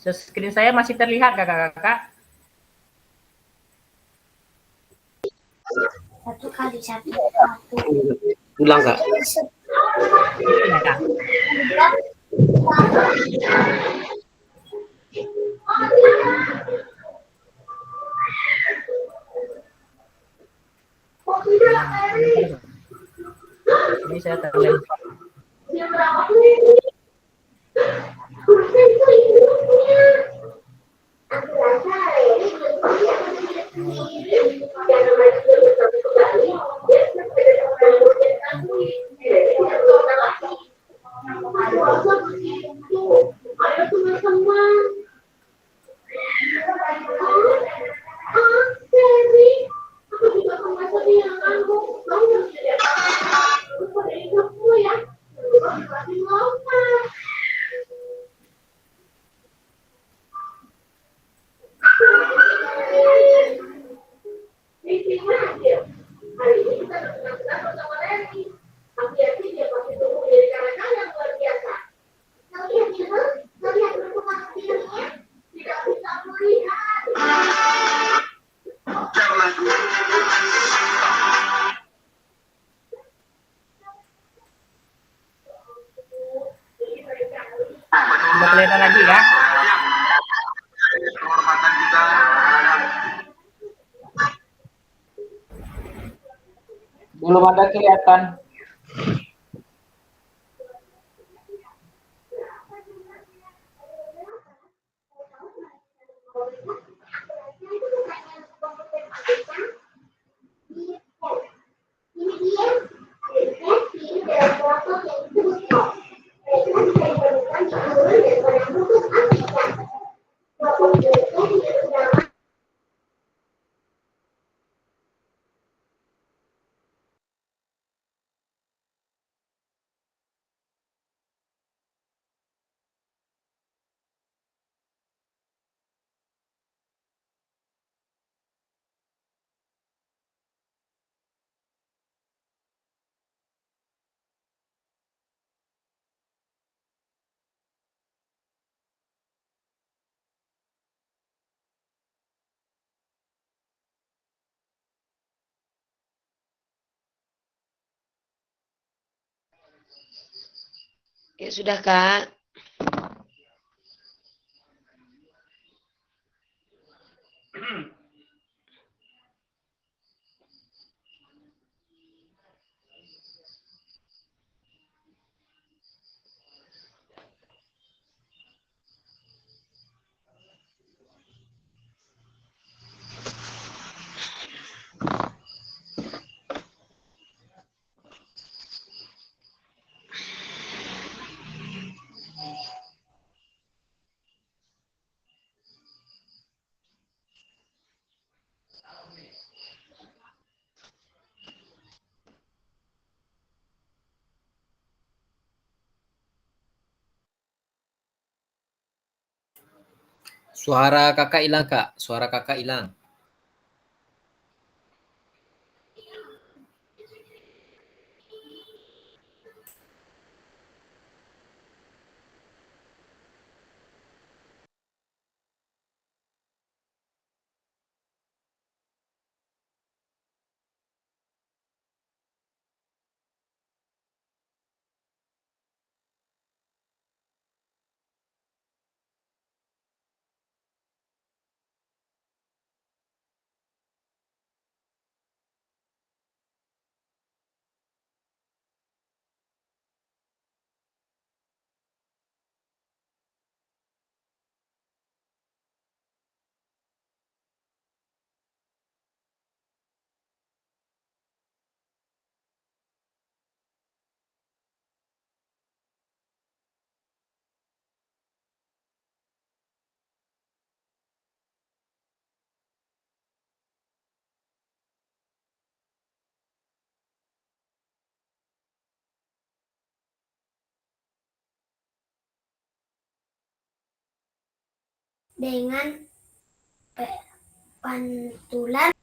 Screen saya masih terlihat kakak-kakak. 1 kali 1. Ulang kak. Ini saya terlihat. Sudah kelihatan lagi ya? Belum ada kelihatan. Ya sudah Kak. Suara kakak hilang kak, suara kakak hilang. dengan pantulan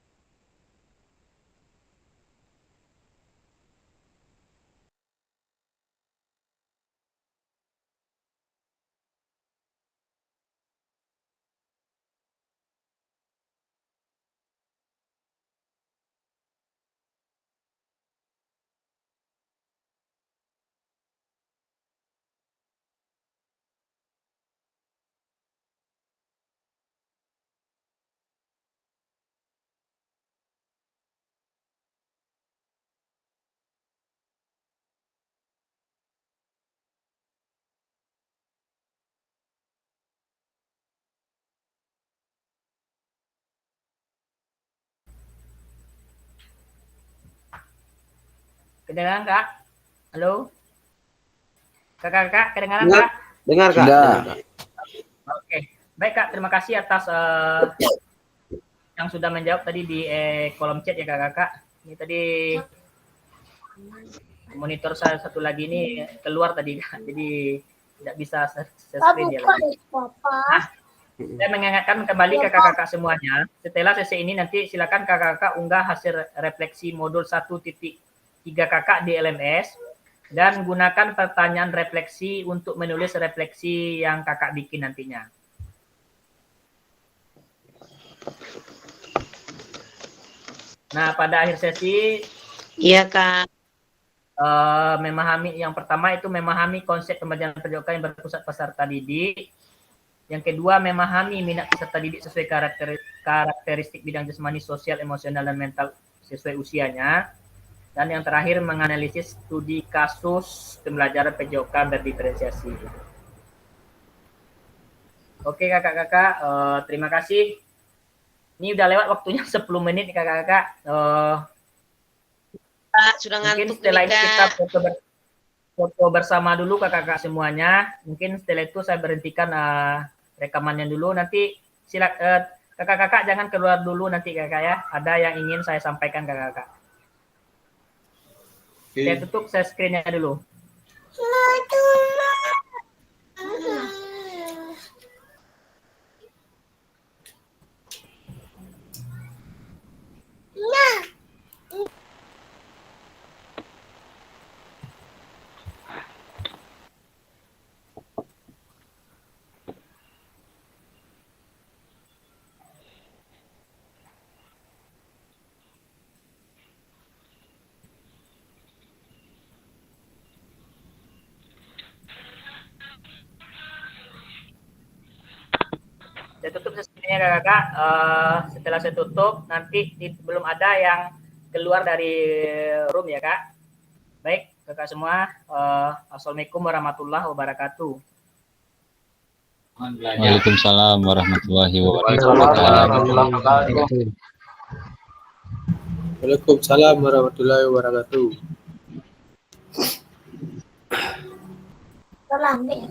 Kedengaran Kak? Halo? Kakak-kakak, kedengaran Dengar, Kak? dengar Kak. Sudah. Dengar, Kak. Oke, baik Kak, terima kasih atas yang sudah menjawab tadi di kolom chat ya Kakak-kakak. Ini tadi monitor saya satu lagi ini keluar tadi Kak, jadi tidak bisa screen ya lagi. Nah, saya mengingatkan kembali kakak-kakak semuanya, setelah sesi ini nanti silakan kakak-kakak unggah hasil refleksi modul 1.3 kakak di LMS dan gunakan pertanyaan refleksi untuk menulis refleksi yang kakak bikin nantinya. Nah, pada akhir sesi, Iya, Kak. memahami yang pertama itu memahami konsep pembelajaran PJOK yang berpusat peserta didik. Yang kedua, memahami minat peserta didik sesuai karakteristik bidang jasmani, sosial, emosional, dan mental sesuai usianya. Dan yang terakhir, menganalisis studi kasus pembelajaran PJOK berdiferensiasi. Oke kakak-kakak, terima kasih. Ini udah lewat waktunya 10 menit nih kakak-kakak. Sudah Mungkin ngantuk setelah nih, ini kita Kak. foto bersama dulu kakak-kakak semuanya. Mungkin setelah itu saya berhentikan rekamannya dulu. Nanti silakan kakak-kakak jangan keluar dulu nanti kakak ya. Ada yang ingin saya sampaikan kakak-kakak. Saya tutup saya screen-nya dulu. Saya tutup sesinya kakak-kakak. Setelah saya tutup, nanti belum ada yang keluar dari room ya kak. Baik kakak semua. Assalamualaikum warahmatullahi wabarakatuh. Waalaikumsalam warahmatullahi wabarakatuh. Waalaikumsalam warahmatullahi wabarakatuh. Terlambat.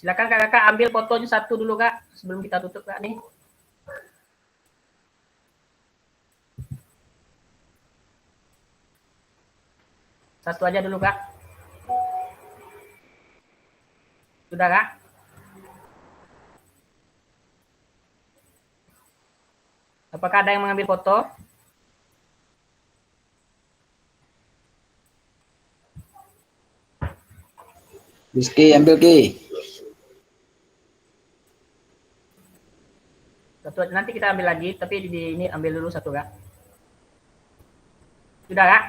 Silakan kakak-kakak ambil fotonya satu dulu kak sebelum kita tutup kak nih. Satu aja dulu kak. Sudah kak? Apakah ada yang mengambil foto? Rizky, ambil Ki. Satu, nanti kita ambil lagi, tapi di ini ambil dulu satu kak. Sudah kak?